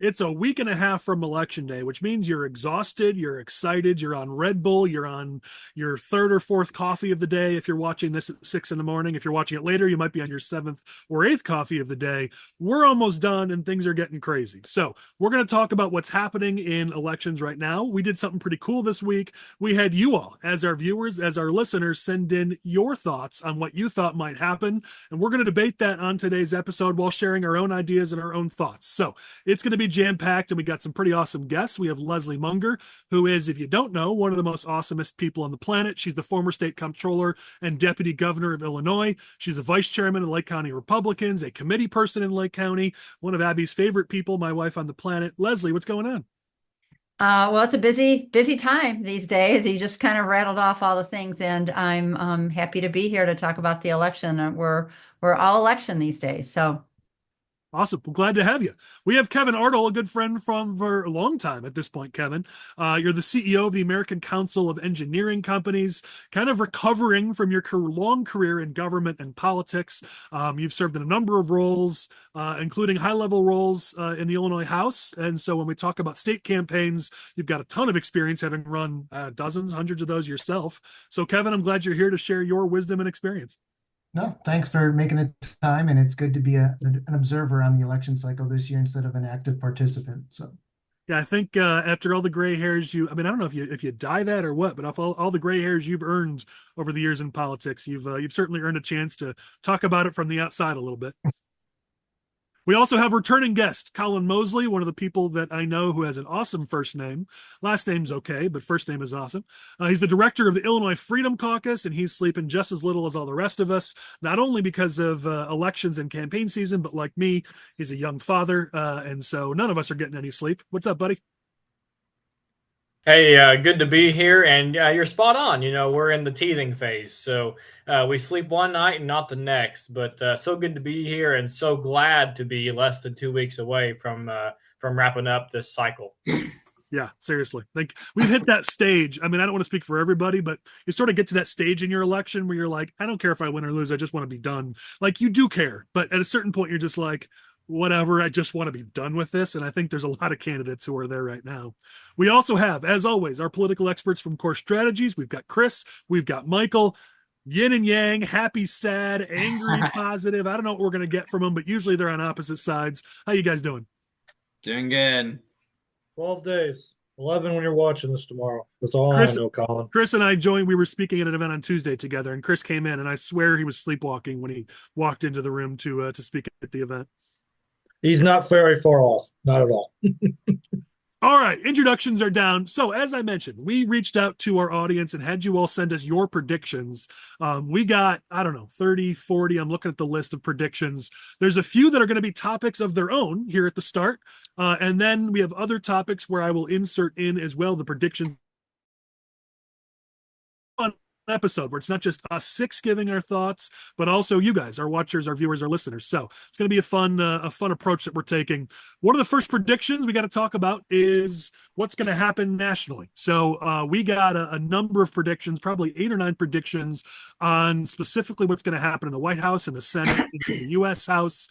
It's a week and a half from Election Day, which means you're exhausted, you're excited, you're on Red Bull, you're on your third or fourth coffee of the day. If you're watching this at 6 in the morning, if you're watching it later, you might be on your seventh or eighth coffee of the day. We're almost done and things are getting crazy. So, we're going to talk about what's happening in elections right now. We did something pretty cool this week. We had you all, as our viewers, as our listeners, send in your thoughts on what you thought might happen. And we're going to debate that on today's episode while sharing our own ideas and our own thoughts. So, it's going to be jam packed, and we got some pretty awesome guests. We have Leslie Munger, who is, if you don't know, one of the most awesomest people on the planet. She's the former state comptroller and deputy governor of Illinois. She's a vice chairman of Lake County Republicans, a committee person in Lake County, one of Abby's favorite people, my wife on the planet. Leslie, what's going on? Well, it's a busy time these days. He just kind of rattled off all the things, and I'm happy to be here to talk about the election. We're all election these days, so. Awesome. Well, glad to have you. We have Kevin Artl, a good friend from for a long time at this point, Kevin. You're the CEO of the American Council of Engineering Companies, kind of recovering from your long career in government and politics. You've served in a number of roles, including high-level roles in the Illinois House. And so when we talk about state campaigns, you've got a ton of experience having run dozens, hundreds of those yourself. So, Kevin, I'm glad you're here to share your wisdom and experience. No, thanks for making the time, and it's good to be an observer on the election cycle this year instead of an active participant. So, Yeah, I think after all the gray hairs I mean, I don't know if you dye that or what, but off all the gray hairs you've earned over the years in politics, you've certainly earned a chance to talk about it from the outside a little bit. We also have returning guest Collin Moseley, one of the people that I know who has an awesome first name. Last name's okay, but first name is awesome. He's the director of the Illinois Freedom Caucus, and he's sleeping just as little as all the rest of us, not only because of elections and campaign season, but like me, he's a young father, and so none of us are getting any sleep. What's up, buddy? Hey, good to be here, and you're spot on. We're in the teething phase, so we sleep one night and not the next. But so good to be here, and so glad to be less than 2 weeks away from wrapping up this cycle. Yeah, seriously. Like we've hit that stage. I mean, I don't want to speak for everybody, but you sort of get to that stage in your election where you're like, I don't care if I win or lose. I just want to be done. Like you do care, but at a certain point, you're just like, whatever. I just want to be done with this. And I think there's a lot of candidates who are there right now. We also have, as always, our political experts from Core Strategies. We've got Chris, we've got Michael. Yin and yang, happy, sad, angry, positive. I don't know what we're going to get from them, but usually they're on opposite sides. How you guys doing? Doing good. 12 days. 11 when you're watching this tomorrow. That's all I Chris, know, Colin. Chris and I joined. We were speaking at an event on Tuesday together, and Chris came in, and I swear he was sleepwalking when he walked into the room to speak at the event. He's not very far off. Not at all. All right, introductions are down. So, as I mentioned, we reached out to our audience and had you all send us your predictions. We got, I don't know, 30, 40. I'm looking at the list of predictions. There's a few that are going to be topics of their own here at the start. And then we have other topics where I will insert in as well the prediction episode where it's not just us six giving our thoughts, but also you guys, our watchers, our viewers, our listeners. So it's going to be a fun approach that we're taking. One of the first predictions we got to talk about is what's going to happen nationally. So we got a number of predictions, probably 8 or 9 predictions on specifically what's going to happen in the White House and the Senate, in the U.S. House.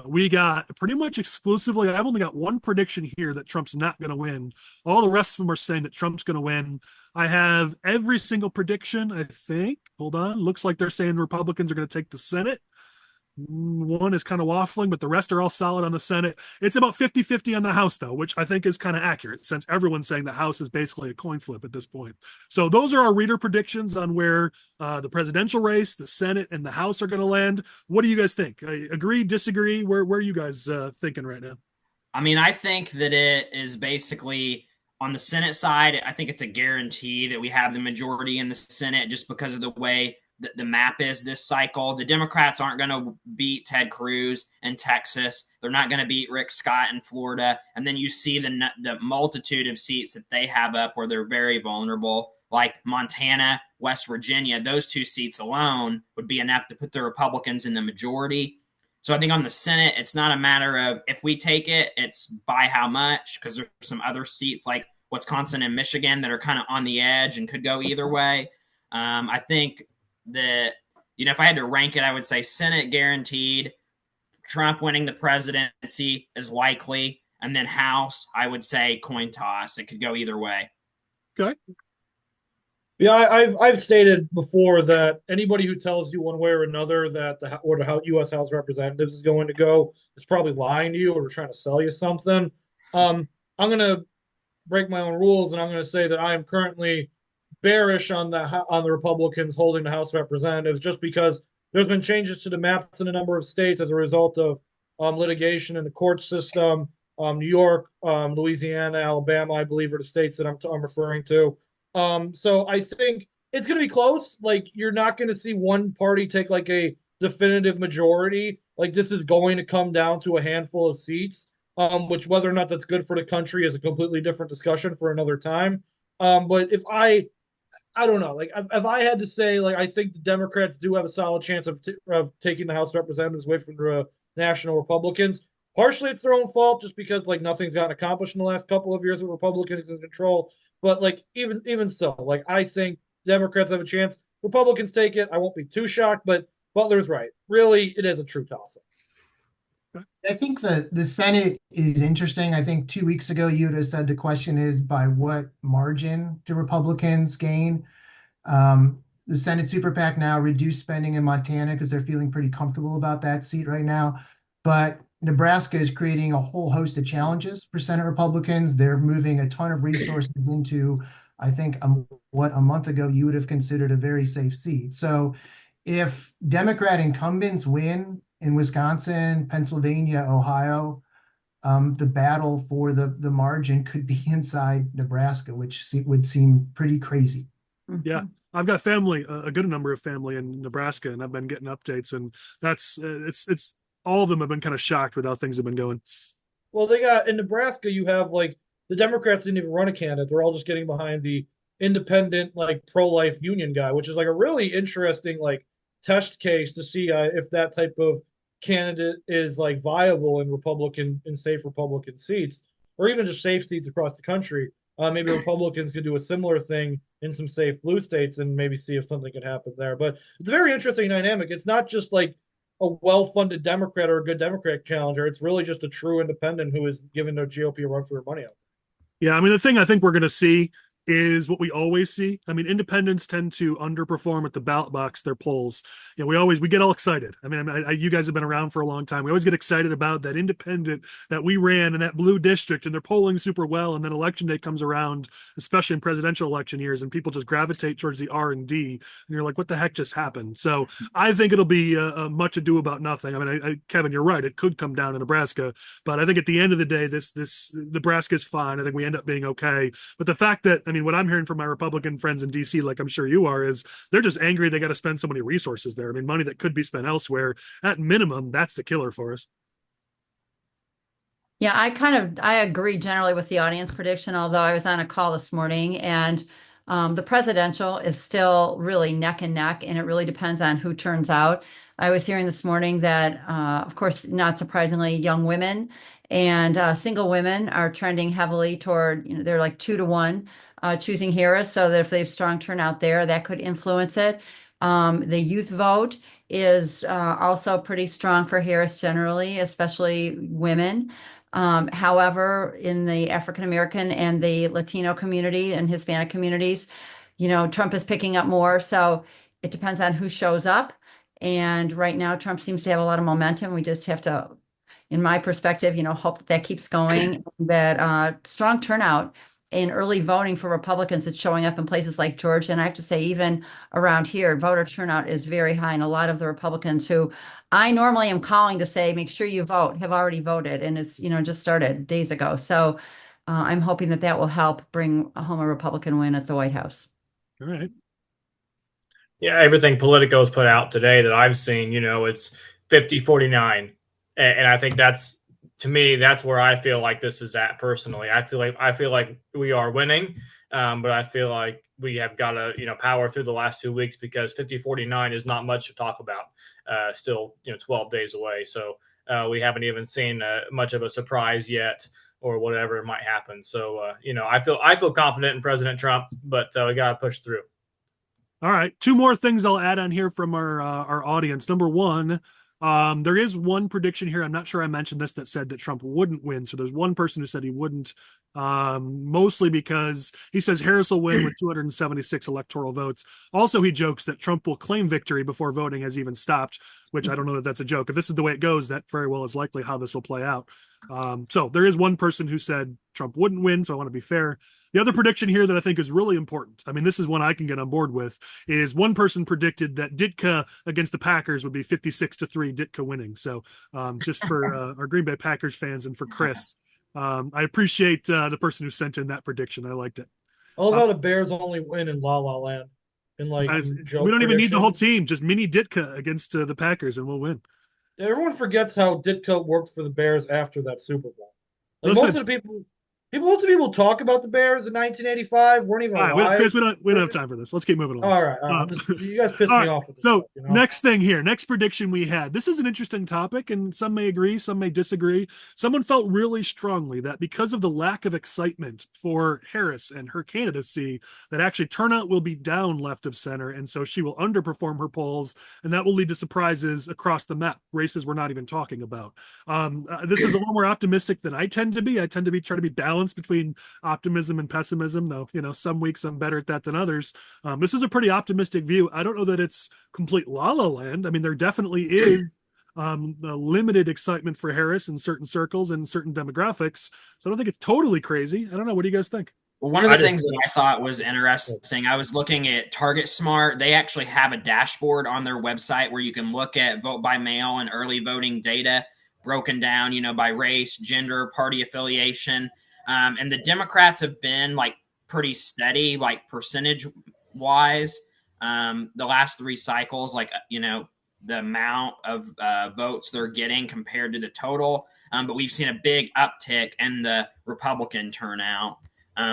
We got pretty much exclusively, I've only got one prediction here that Trump's not going to win. All the rest of them are saying that Trump's going to win. I have every single prediction, I think. Hold on. Looks like they're saying Republicans are going to take the Senate. One is kind of waffling, but the rest are all solid on the Senate. It's about 50-50 on the House, though, which I think is kind of accurate since everyone's saying the House is basically a coin flip at this point. So those are our reader predictions on where the presidential race, the Senate, and the House are going to land. What do you guys think? Agree, disagree? Where are you guys thinking right now? I mean, I think that it is basically on the Senate side. I think it's a guarantee that we have the majority in the Senate just because of the way the map is this cycle. The Democrats aren't going to beat Ted Cruz in Texas. They're not going to beat Rick Scott in Florida. And then you see the multitude of seats that they have up where they're very vulnerable, like Montana, West Virginia. Those 2 seats alone would be enough to put the Republicans in the majority. So I think on the Senate, it's not a matter of if we take it, it's by how much, because there's some other seats like Wisconsin and Michigan that are kind of on the edge and could go either way. I think that, if I had to rank it, I would say Senate guaranteed, Trump winning the presidency is likely, And then House, I would say coin toss. It could go either way. Okay. Yeah, I've stated before that anybody who tells you one way or another that the U.S. House of Representatives is going to go is probably lying to you or trying to sell you something. I'm going to break my own rules, and I'm going to say that I am currently bearish on the Republicans holding the House of Representatives, just because there's been changes to the maps in a number of states as a result of litigation in the court system. New York, Louisiana, Alabama, I believe, are the states that I'm referring to. So I think it's going to be close. Like, you're not going to see one party take like a definitive majority. Like, this is going to come down to a handful of seats, which whether or not that's good for the country is a completely different discussion for another time. But if I don't know, like if I had to say, like, I think the Democrats do have a solid chance of taking the House of Representatives away from the national Republicans. Partially, it's their own fault, just because like nothing's gotten accomplished in the last couple of years with Republicans in control. But like even so, like I think Democrats have a chance. Republicans take it. I won't be too shocked, but Butler's right. Really, it is a true toss-up. I think the Senate is interesting. I think 2 weeks ago you would have said the question is by what margin do Republicans gain? The Senate Super PAC now reduced spending in Montana because they're feeling pretty comfortable about that seat right now. But Nebraska is creating a whole host of challenges for Senate Republicans. They're moving a ton of resources into, I think, what a month ago you would have considered a very safe seat. So if Democrat incumbents win in Wisconsin, Pennsylvania, Ohio, the battle for the margin could be inside Nebraska, which would seem pretty crazy. Yeah. I've got family, a good number of family in Nebraska, and I've been getting updates, and that's it's all of them have been kind of shocked with how things have been going. Well, they got in Nebraska, you have like the Democrats didn't even run a candidate. They're all just getting behind the independent, like pro-life union guy, which is like a really interesting like test case to see if that type of candidate is like viable in safe Republican seats, or even just safe seats across the country. Maybe Republicans could do a similar thing in some safe blue states and maybe see if something could happen there. But it's a very interesting dynamic. It's not just like a well-funded Democrat or a good Democrat challenger. It's really just a true independent who is giving their GOP a run for their money out. Yeah, I mean, the thing I think we're going to see is what we always see. I mean, independents tend to underperform at the ballot box, their polls. You know, we get all excited. I mean, you guys have been around for a long time. We always get excited about that independent that we ran in that blue district, and they're polling super well. And then election day comes around, especially in presidential election years, and people just gravitate towards the R&D. And you're like, what the heck just happened? So I think it'll be much ado about nothing. I mean, Kevin, you're right. It could come down to Nebraska, but I think at the end of the day, this Nebraska is fine. I think we end up being okay. But the fact that, I mean, what I'm hearing from my Republican friends in DC, like I'm sure you are, is they're just angry they got to spend so many resources there. I mean, money that could be spent elsewhere. At minimum, that's the killer for us. Yeah, I agree generally with the audience prediction, although I was on a call this morning, and the presidential is still really neck and neck, and it really depends on who turns out. I was hearing this morning that, of course, not surprisingly, young women and single women are trending heavily toward, they're like 2-1 choosing Harris, so that if they have strong turnout there, that could influence it. The youth vote is also pretty strong for Harris generally, especially women. However, in the African American and the Latino community and Hispanic communities, Trump is picking up more. So it depends on who shows up. And right now, Trump seems to have a lot of momentum. We just have to, in my perspective, hope that keeps going, that strong turnout in early voting for Republicans that's showing up in places like Georgia. And I have to say, even around here, voter turnout is very high. And a lot of the Republicans who I normally am calling to say, make sure you vote, have already voted. And it's, just started days ago. So I'm hoping that will help bring home a Republican win at the White House. All right. Yeah, everything Politico's put out today that I've seen, it's 50-49. And I think to me, that's where I feel like this is at personally. I feel like we are winning, but I feel like we have got to, power through the last 2 weeks, because 50-49 is not much to talk about. Still, 12 days away. So we haven't even seen much of a surprise yet, or whatever might happen. So, I feel confident in President Trump, but we got to push through. All right. 2 more things I'll add on here from our audience. Number one, There is one prediction here. I'm not sure I mentioned this that said that Trump wouldn't win. So there's one person who said he wouldn't, mostly because he says Harris will win with 276 electoral votes. Also, he jokes that Trump will claim victory before voting has even stopped, which I don't know that that's a joke. If this is the way it goes, that very well is likely how this will play out. So there is one person who said Trump wouldn't win. So I want to be fair. The other prediction here that I think is really important, I mean, this is one I can get on board with, is one person predicted that Ditka against the Packers would be 56-3, Ditka winning. So just for our Green Bay Packers fans and for Chris, I appreciate the person who sent in that prediction. I liked it. I love how the Bears only win in La La Land. In like we don't even need the whole team, just mini Ditka against the Packers, and we'll win. Everyone forgets how Ditka worked for the Bears after that Super Bowl. Like Listen, most of the people talk about the Bears in 1985 weren't even alive. Chris, we don't have time for this. Let's keep moving along. All right. You guys pissed me off with this so stuff, you know? next thing here, next prediction we had. This is an interesting topic, and some may agree, some may disagree. Someone felt really strongly that because of the lack of excitement for Harris and her candidacy, that actually turnout will be down left of center, and so she will underperform her polls, and that will lead to surprises across the map, races we're not even talking about. This is a little more optimistic than I tend to be. I tend to try to be balanced between optimism and pessimism, though, some weeks I'm better at that than others. This is a pretty optimistic view. I don't know that it's complete la la land. I mean, there definitely is a limited excitement for Harris in certain circles and certain demographics. So I don't think it's totally crazy. I don't know. What do you guys think? Well, one of the things that I thought was interesting, I was looking at Target Smart. They actually have a dashboard on their website where you can look at vote by mail and early voting data broken down, by race, gender, party affiliation. And the Democrats have been like pretty steady, like percentage wise. The last three cycles, like, the amount of votes they're getting compared to the total. But we've seen a big uptick in the Republican turnout.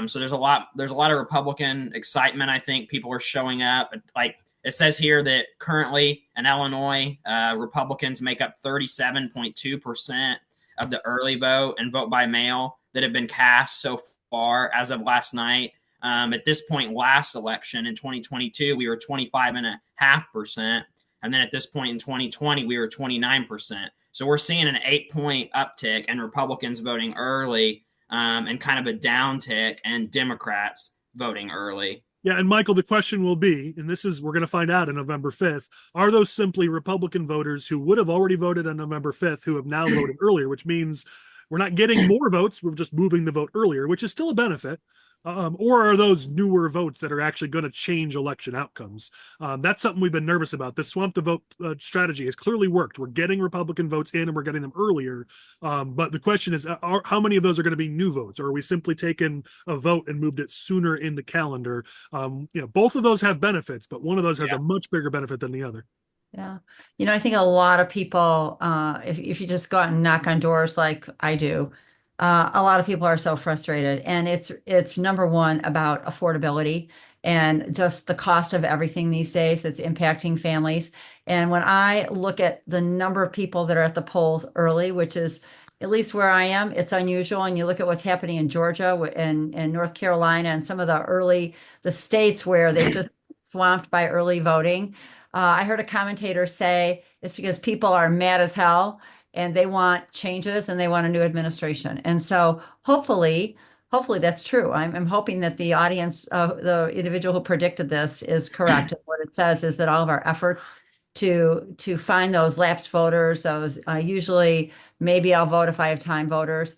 So there's a lot of Republican excitement. I think people are showing up. Like it says here that currently in Illinois, Republicans make up 37.2% of the early vote and vote by mail that have been cast so far as of last night. At this point, last election in 2022, we were 25.5%. And then at this point in 2020, we were 29%. So we're seeing an 8-point uptick in Republicans voting early and kind of a downtick in Democrats voting early. Yeah, and Michael, the question will be, and we're going to find out on November 5th, are those simply Republican voters who would have already voted on November 5th who have now voted earlier, which means we're not getting more votes, we're just moving the vote earlier, which is still a benefit. Or are those newer votes that are actually going to change election outcomes? That's something we've been nervous about. The swamp the vote strategy has clearly worked. We're getting Republican votes in and we're getting them earlier. But the question is, how many of those are going to be new votes? Or are we simply taking a vote and moved it sooner in the calendar? Both of those have benefits, but one of those has a much bigger benefit than the other. Yeah. I think a lot of people, if you just go out and knock on doors like I do, a lot of people are so frustrated, and it's number one about affordability and just the cost of everything these days. It's impacting families. And when I look at the number of people that are at the polls early, which is at least where I am, it's unusual. And you look at what's happening in Georgia and North Carolina and some of the states where they just swamped by early voting. I heard a commentator say it's because people are mad as hell and they want changes and they want a new administration. And so hopefully that's true. I'm hoping that the audience, the individual who predicted this is correct. What it says is that all of our efforts to find those lapsed voters, those usually maybe I'll vote if I have time voters,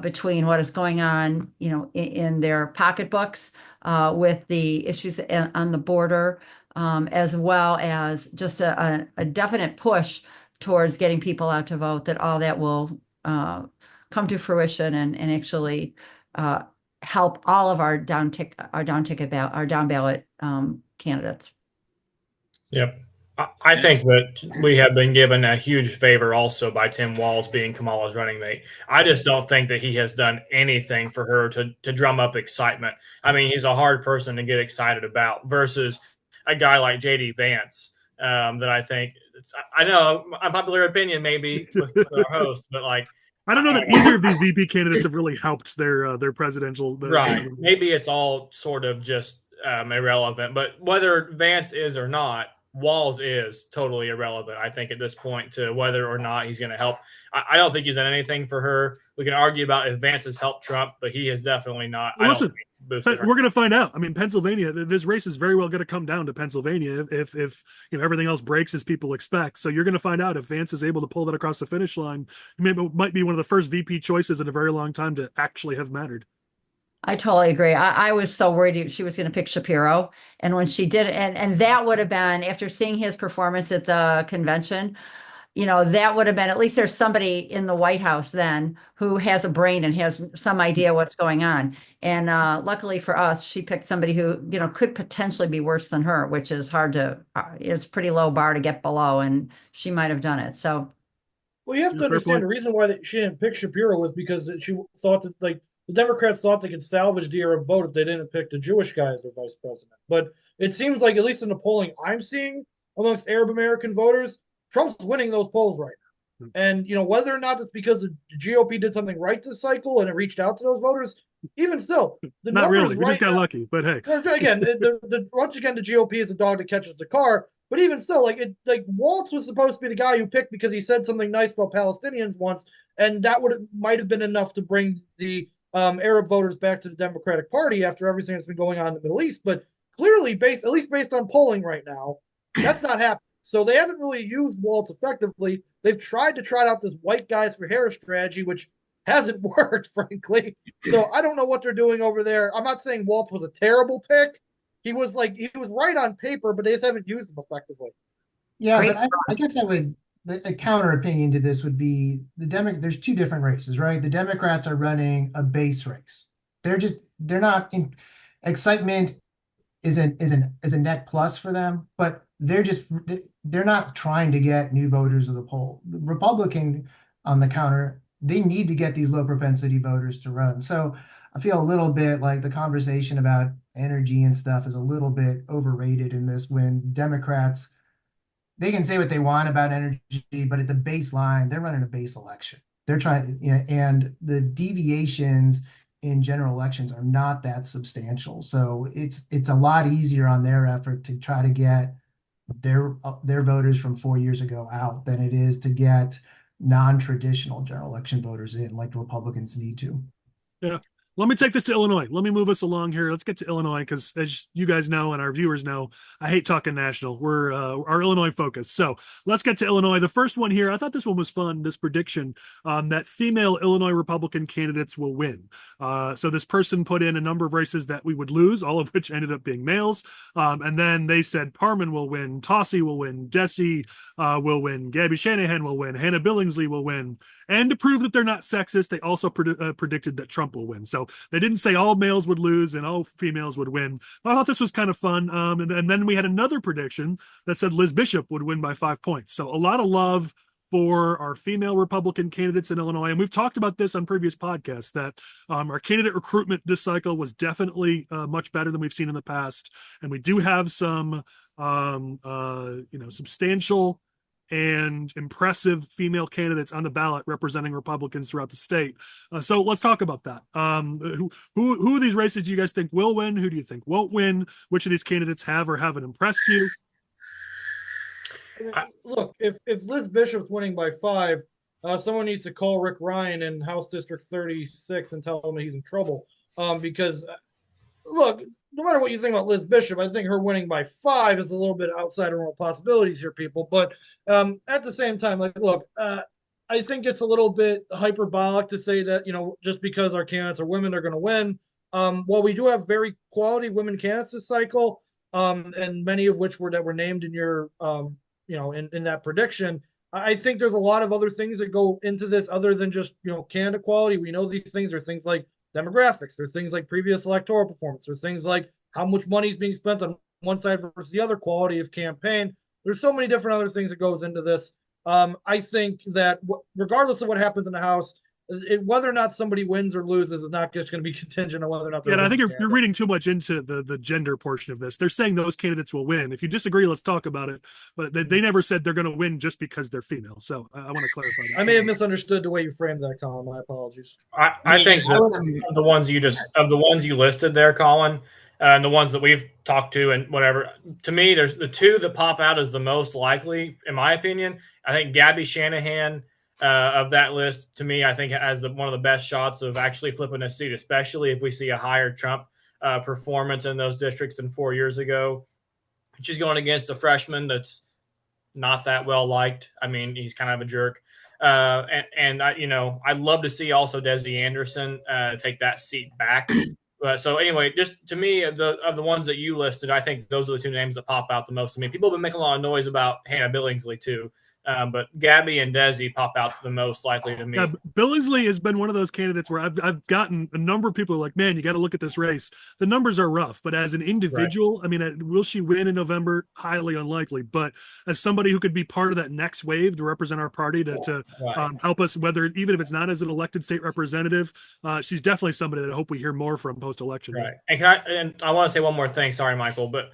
between what is going on, in their pocketbooks with the issues on the border, as well as just a definite push towards getting people out to vote, that all that will come to fruition and actually help all of our down ballot candidates. Yep. I think that we have been given a huge favor also by Tim Walz being Kamala's running mate. I just don't think that he has done anything for her to drum up excitement. I mean, he's a hard person to get excited about versus a guy like J.D. Vance that I think I know unpopular opinion maybe with our host, but like I don't know that either of these VP candidates have really helped their presidential. Right. Maybe it's all sort of just irrelevant, but whether Vance is or not, Walz is totally irrelevant, I think, at this point to whether or not he's going to help. I don't think he's done anything for her. We can argue about if Vance has helped Trump, but he has definitely not. Well, listen, boosted her. we're going to find out. I mean, Pennsylvania, this race is very well going to come down to Pennsylvania if everything else breaks as people expect. So you're going to find out if Vance is able to pull that across the finish line. It might be one of the first VP choices in a very long time to actually have mattered. I totally agree. I was so worried she was going to pick Shapiro. And when she did, and that would have been, after seeing his performance at the convention, that would have been, at least there's somebody in the White House then who has a brain and has some idea what's going on. And luckily for us, she picked somebody who, could potentially be worse than her, which is hard to, it's a pretty low bar to get below, and she might have done it. So. Well, you have to understand the reason why she didn't pick Shapiro was because she thought that, the Democrats thought they could salvage the Arab vote if they didn't pick the Jewish guy as their vice president. But it seems like, at least in the polling I'm seeing amongst Arab American voters, Trump's winning those polls right now. And, whether or not it's because the GOP did something right this cycle and it reached out to those voters, even still, the not really. We right just got lucky, but hey. Again, once again, the GOP is a dog that catches the car. But even still, Walz was supposed to be the guy who picked because he said something nice about Palestinians once, and that might have been enough to bring the Arab voters back to the Democratic Party after everything that's been going on in the Middle East. But clearly, at least based on polling right now, that's not happening. So they haven't really used Walz effectively. They've tried to trot out this white guys for Harris strategy, which hasn't worked, frankly. So I don't know what they're doing over there. I'm not saying Walz was a terrible pick. He was right on paper, but they just haven't used him effectively. Yeah, but I guess a counter opinion to this would be there's two different races, right? The Democrats are running a base race. They're not in excitement is a net plus for them, but they're not trying to get new voters to the poll. The Republican on the counter, they need to get these low propensity voters to run. So I feel a little bit like the conversation about energy and stuff is a little bit overrated in this, when Democrats, they can say what they want about energy, but at the baseline, they're running a base election. They're trying, and the deviations in general elections are not that substantial. So it's a lot easier on their effort to try to get their voters from 4 years ago out than it is to get non-traditional general election voters in, like the Republicans need to. Yeah. Let me take this to Illinois. Let me move us along here. Let's get to Illinois because, as you guys know and our viewers know, I hate talking national. We're our Illinois focus. So let's get to Illinois. The first one here, I thought this one was fun, this prediction that female Illinois Republican candidates will win. So this person put in a number of races that we would lose, all of which ended up being males. And then they said Parman will win, Tossie will win, Jesse will win, Gabby Shanahan will win, Hannah Billingsley will win. And to prove that they're not sexist, they also predicted that Trump will win. So they didn't say all males would lose and all females would win. I thought this was kind of fun. And then we had another prediction that said Liz Bishop would win by 5 points. So a lot of love for our female Republican candidates in Illinois. And we've talked about this on previous podcasts, that our candidate recruitment this cycle was definitely much better than we've seen in the past. And we do have some, substantial and impressive female candidates on the ballot representing Republicans throughout the state. So let's talk about that. Who of these races do you guys think will win? Who do you think won't win? Which of these candidates have or haven't impressed you? Look, if Liz Bishop's winning by 5, someone needs to call Rick Ryan in House District 36 and tell him he's in trouble. Because, look, no matter what you think about Liz Bishop, I think her winning by 5 is a little bit outside of normal possibilities here, people. But at the same time, I think it's a little bit hyperbolic to say that, just because our candidates are women, they're going to win. While we do have very quality women candidates this cycle, and many of which were named in your, in that prediction, I think there's a lot of other things that go into this other than just, candidate quality. We know these things are things like demographics. There's things like previous electoral performance. There's things like how much money is being spent on one side versus the other, quality of campaign. There's so many different other things that goes into this. I think that regardless of what happens in the House, whether or not somebody wins or loses is not just going to be contingent on whether or not they're. Yeah, I think you're reading too much into the gender portion of this. They're saying those candidates will win. If you disagree, let's talk about it. But they never said they're going to win just because they're female. So I want to clarify that. I may have misunderstood the way you framed that, Colin. My apologies. I think of the ones you listed there, Colin, and the ones that we've talked to and whatever. To me, there's the two that pop out as the most likely, in my opinion. I think Gabby Shanahan of that list, to me, I think has one of the best shots of actually flipping a seat, especially if we see a higher Trump performance in those districts than 4 years ago. She's going against a freshman that's not that well liked. I mean, he's kind of a jerk. And I'd love to see also Desi Anderson take that seat back. So anyway, just to me, of the ones that you listed, I think those are the two names that pop out the most to me. People have been making a lot of noise about Hannah Billingsley too. But Gabby and Desi pop out the most likely to me. Yeah, Billingsley has been one of those candidates where I've gotten a number of people like, man, you got to look at this race. The numbers are rough, but as an individual, right. I mean, will she win in November? Highly unlikely. But as somebody who could be part of that next wave to represent our party to help us, whether even if it's not as an elected state representative, she's definitely somebody that I hope we hear more from post-election. Right. And I want to say one more thing. Sorry, Michael, but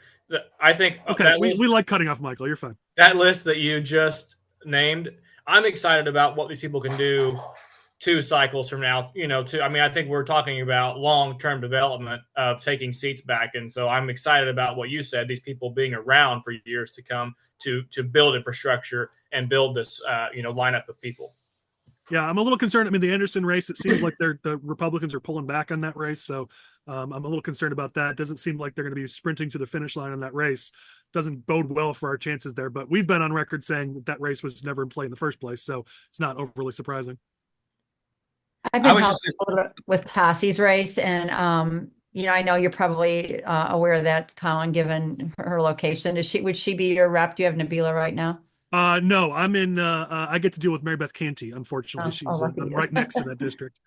I think we like cutting off Michael. You're fine. That list that you just named, I'm excited about what these people can do 2 cycles from now. I think we're talking about long-term development of taking seats back, and so I'm excited about what you said. These people being around for years to come to build infrastructure and build this lineup of people. Yeah, I'm a little concerned. I mean, the Anderson race, it seems like the Republicans are pulling back on that race. So I'm a little concerned about that. It doesn't seem like they're going to be sprinting to the finish line on that race. Doesn't bode well for our chances there. But we've been on record saying that race was never in play in the first place. So it's not overly surprising. I've been with Tassi's race. And, I know you're probably aware of that, Collin, given her location. Would she be your rep? Do you have Nabila right now? No, I'm in. I get to deal with Mary Beth Canty. Unfortunately, I'm right next to that district.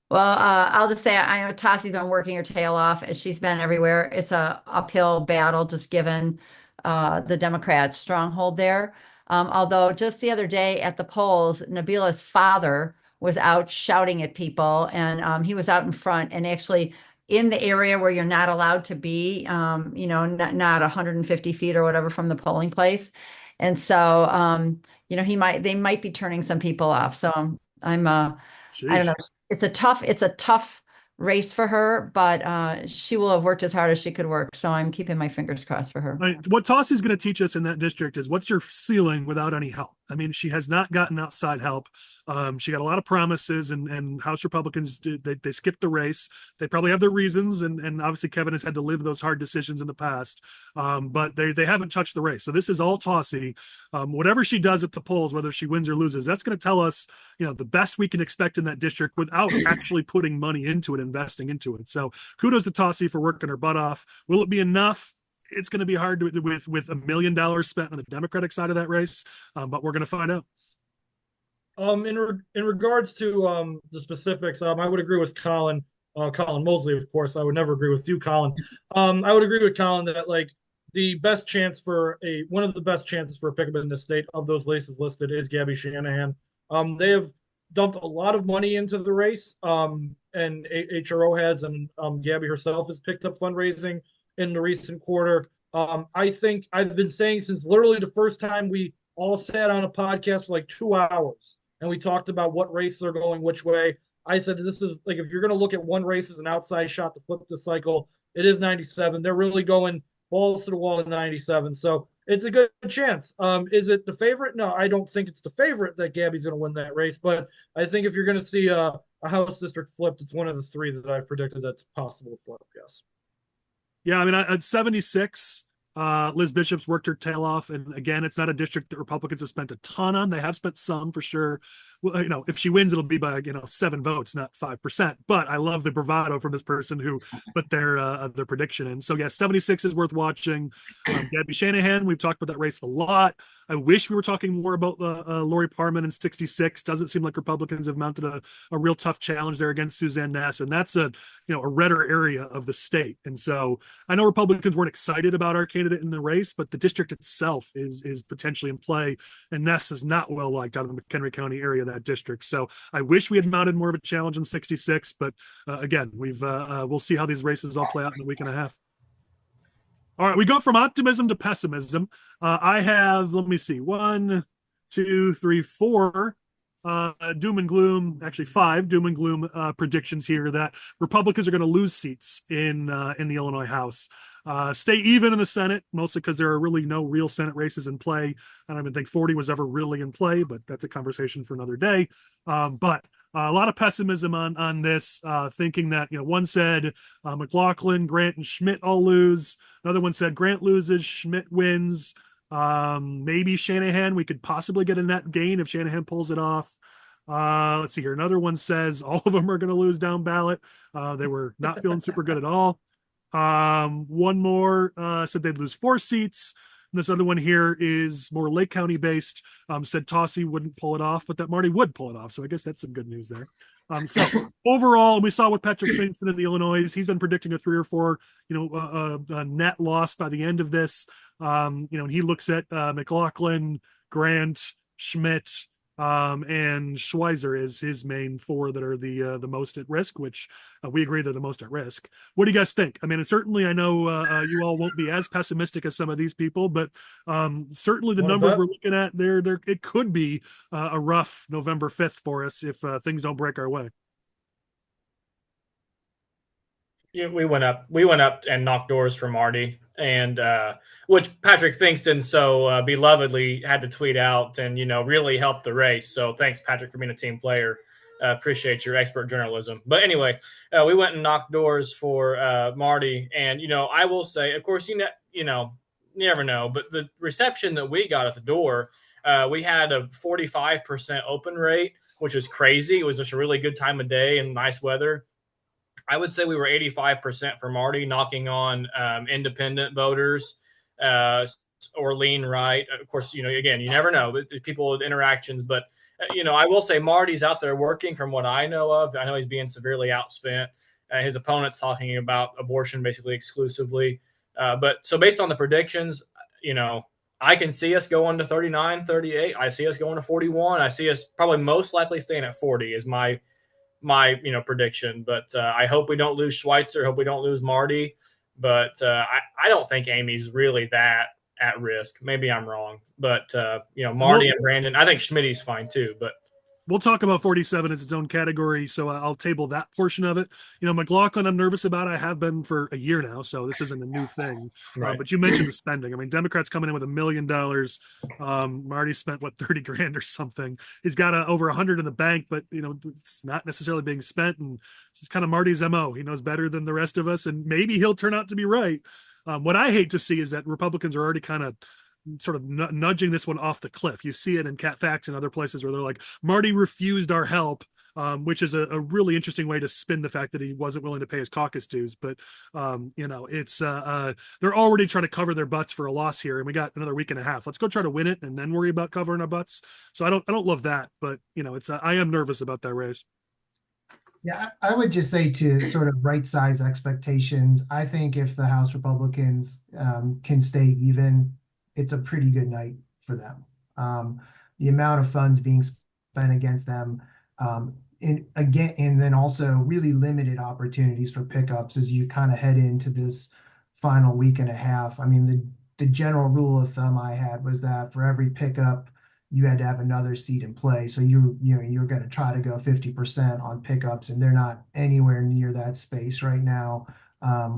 Well, I'll just say I know Tassi's been working her tail off. She's been everywhere. It's a uphill battle, just given the Democrats' stronghold there. Although just the other day at the polls, Nabila's father was out shouting at people, and he was out in front and actually in the area where you're not allowed to be. Not 150 feet or whatever from the polling place. And so, they might be turning some people off. So I don't know. It's a tough race for her, but she will have worked as hard as she could work. So I'm keeping my fingers crossed for her. What Tossi's going to teach us in that district is what's your ceiling without any help. I mean, she has not gotten outside help. She got a lot of promises, and House Republicans they skipped the race. They probably have their reasons, and obviously Kevin has had to live those hard decisions in the past. But they haven't touched the race. So this is all Tossi. Whatever she does at the polls, whether she wins or loses, that's going to tell us, the best we can expect in that district without actually putting money into it, investing into it. So kudos to Tossi for working her butt off. Will it be enough? It's going to be hard with $1 million spent on the Democratic side of that race, but we're going to find out. In regards to the specifics, I would agree with Collin Moseley, of course. I would never agree with you, Collin. I would agree with Collin that one of the best chances for a pickup in the state of those races listed is Gabby Shanahan. They have dumped a lot of money into the race, and HRO has, and Gabby herself has picked up fundraising in the recent quarter. I think I've been saying since literally the first time we all sat on a podcast for 2 hours and we talked about what races are going which way. I said, this is if you're going to look at one race as an outside shot to flip the cycle, it is 97. They're really going balls to the wall in 97. So it's a good chance. Is it the favorite? No, I don't think it's the favorite that Gabby's going to win that race. But I think if you're going to see a House district flipped, it's one of the 3 that I've predicted that's possible to flip, yes. Yeah, I mean, at 76, Liz Bishop's worked her tail off. And again, it's not a district that Republicans have spent a ton on. They have spent some for sure. Well, if she wins, it'll be by, 7 votes, not 5%. But I love the bravado from this person who put their prediction in. So, yeah, 76 is worth watching. Gabby Shanahan, we've talked about that race a lot. I wish we were talking more about Lori Parman in 66. Doesn't seem like Republicans have mounted a real tough challenge there against Suzanne Ness. And that's a redder area of the state. And so I know Republicans weren't excited about our candidate in the race, but the district itself is potentially in play. And Ness is not well liked out of the McHenry County area, that district. So I wish we had mounted more of a challenge in 66, but again, we'll see how these races all play out in a week and a half. All right, we go from optimism to pessimism. I have, let me see, 1, 2, 3, 4 doom and gloom, actually 5 doom and gloom predictions here that Republicans are going to lose seats in the Illinois House. Stay even in the Senate, mostly because there are really no real Senate races in play. I don't even think 40 was ever really in play, but that's a conversation for another day. But a lot of pessimism on this, thinking that, one said McLaughlin, Grant, and Schmidt all lose. Another one said Grant loses, Schmidt wins. Maybe Shanahan, we could possibly get a net gain if Shanahan pulls it off. Let's see here. Another one says all of them are going to lose down ballot. They were not feeling super good at all. One more said they'd lose 4 seats. And this other one here is more Lake County based. Said Tossie wouldn't pull it off, but that Marty would pull it off. So I guess that's some good news there. So overall, we saw what Patrick Kingston in the Illinois. He's been predicting a 3 or 4, a net loss by the end of this. And he looks at McLaughlin, Grant, Schmidt, and Schweizer is his main 4 that are the most at risk, which we agree they're the most at risk. What do you guys think? I mean, certainly I know you all won't be as pessimistic as some of these people, but certainly the numbers we're looking at there, it could be a rough November 5th for us if things don't break our way. Yeah, we went up and knocked doors for Marty, and which Patrick Finkston so belovedly had to tweet out and really helped the race. So thanks, Patrick, for being a team player. Appreciate your expert journalism. But anyway, we went and knocked doors for Marty, and I will say, of course, you never know, but the reception that we got at the door, we had a 45% open rate, which is crazy. It was just a really good time of day and nice weather. I would say we were 85% for Marty, knocking on independent voters or lean right. Of course, again, you never know, but people with interactions. But, I will say Marty's out there working from what I know of. I know he's being severely outspent. His opponent's talking about abortion basically exclusively. But so based on the predictions, I can see us going to 39, 38. I see us going to 41. I see us probably most likely staying at 40 is my prediction. But I hope we don't lose Schweizer. Hope we don't lose Marty. But I don't think Amy's really that at risk. Maybe I'm wrong. But Marty and Brandon, I think Schmidt's fine too. But we'll talk about 47 as its own category, so I'll table that portion of it. McLaughlin, I'm nervous about. I have been for a year now, so this isn't a new thing. Right. But you mentioned the spending. I mean, Democrats coming in with $1 million. Marty spent, 30 grand or something. He's got over 100 in the bank, but, it's not necessarily being spent, and it's kind of Marty's MO. He knows better than the rest of us, and maybe he'll turn out to be right. What I hate to see is that Republicans are already kind of sort of nudging this one off the cliff. You see it in Cat Facts and other places where they're like, Marty refused our help, which is a really interesting way to spin the fact that he wasn't willing to pay his caucus dues. But, it's they're already trying to cover their butts for a loss here. And we got another week and a half. Let's go try to win it and then worry about covering our butts. So I don't love that, but I am nervous about that race. Yeah, I would just say to sort of right size expectations. I think if the House Republicans can stay even, it's a pretty good night for them. The amount of funds being spent against them, and then also really limited opportunities for pickups as you kind of head into this final week and a half. I mean, the general rule of thumb I had was that for every pickup, you had to have another seat in play. So you're going to try to go 50% on pickups, and they're not anywhere near that space right now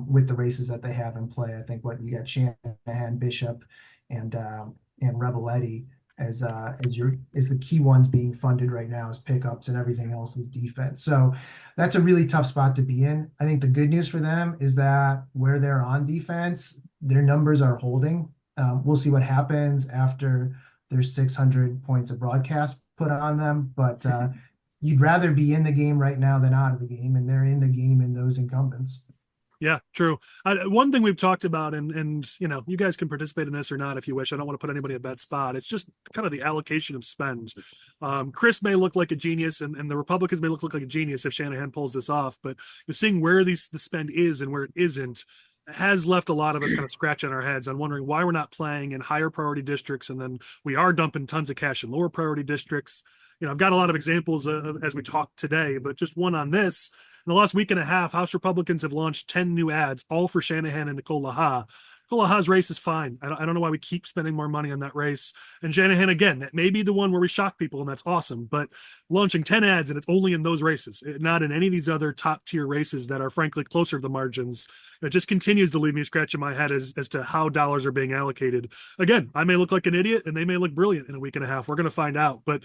with the races that they have in play. I think you got Shanahan, Bishop, and Rebeletti as the key ones being funded right now as pickups, and everything else is defense. So that's a really tough spot to be in. I think the good news for them is that where they're on defense, their numbers are holding. We'll see what happens after there's 600 points of broadcast put on them, but you'd rather be in the game right now than out of the game, and they're in the game in those incumbents. Yeah, true. One thing we've talked about, and you guys can participate in this or not if you wish. I don't want to put anybody in a bad spot. It's just kind of the allocation of spend. Chris may look like a genius, and the Republicans may look like a genius if Shanahan pulls this off. But you're seeing where the spend is and where it isn't has left a lot of us kind of scratching our heads on wondering why we're not playing in higher priority districts, and then we are dumping tons of cash in lower priority districts. I've got a lot of examples as we talk today, but just one on this. In the last week and a half, House Republicans have launched 10 new ads, all for Shanahan and Nicole LaHa. Nicole LaHa's race is fine. I don't know why we keep spending more money on that race. And Shanahan, again, that may be the one where we shock people, and that's awesome. But launching 10 ads, and it's only in those races, not in any of these other top tier races that are frankly closer to the margins. It just continues to leave me scratching my head as to how dollars are being allocated. Again, I may look like an idiot and they may look brilliant in a week and a half. We're going to find out. But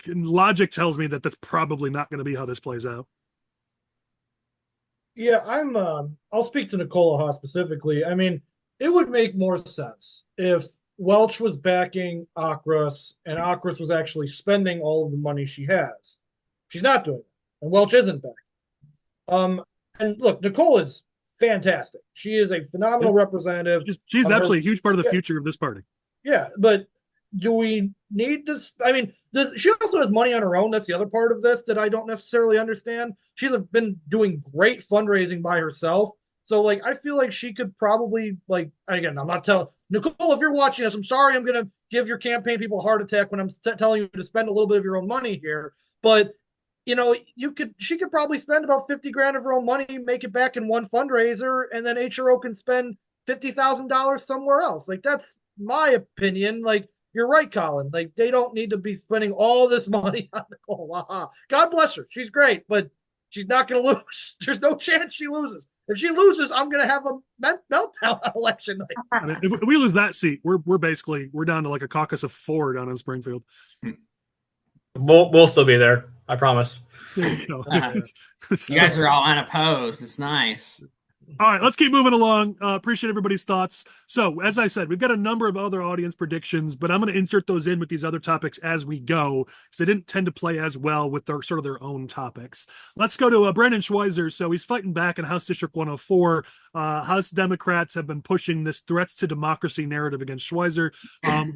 logic tells me that that's probably not going to be how this plays out. Yeah, I'll speak to Nicole LaHa specifically. I mean, it would make more sense if Welch was backing Akros and Akros was actually spending all of the money she has. She's not doing it, and Welch isn't backing. And look, Nicole is fantastic. She is a phenomenal representative. She's absolutely a huge part of the future of this party. Yeah, but do we need to? I mean, she also has money on her own. That's the other part of this that I don't necessarily understand. She's been doing great fundraising by herself. So, like, I feel like she could probably, like, again, I'm not telling Nicole, if you're watching this, I'm sorry I'm going to give your campaign people a heart attack when I'm telling you to spend a little bit of your own money here. But, you know, she could probably spend about 50 grand of her own money, make it back in one fundraiser, and then HRO can spend $50,000 somewhere else. Like, that's my opinion. Like, you're right, Collin. Like, they don't need to be spending all this money on Nicole LaHa. God bless her. She's great, but she's not going to lose. There's no chance she loses. If she loses, I'm going to have a meltdown on election night. I mean, if we lose that seat, we're down to like a caucus of 4 down in Springfield. We'll still be there. I promise. You guys are all unopposed. It's nice. All right, let's keep moving along. Appreciate everybody's thoughts. So, as I said, we've got a number of other audience predictions, but I'm going to insert those in with these other topics as we go, because they didn't tend to play as well with their sort of their own topics. Let's go to Brandon Schweizer. So he's fighting back in House District 104. House Democrats have been pushing this threats to democracy narrative against Schweizer,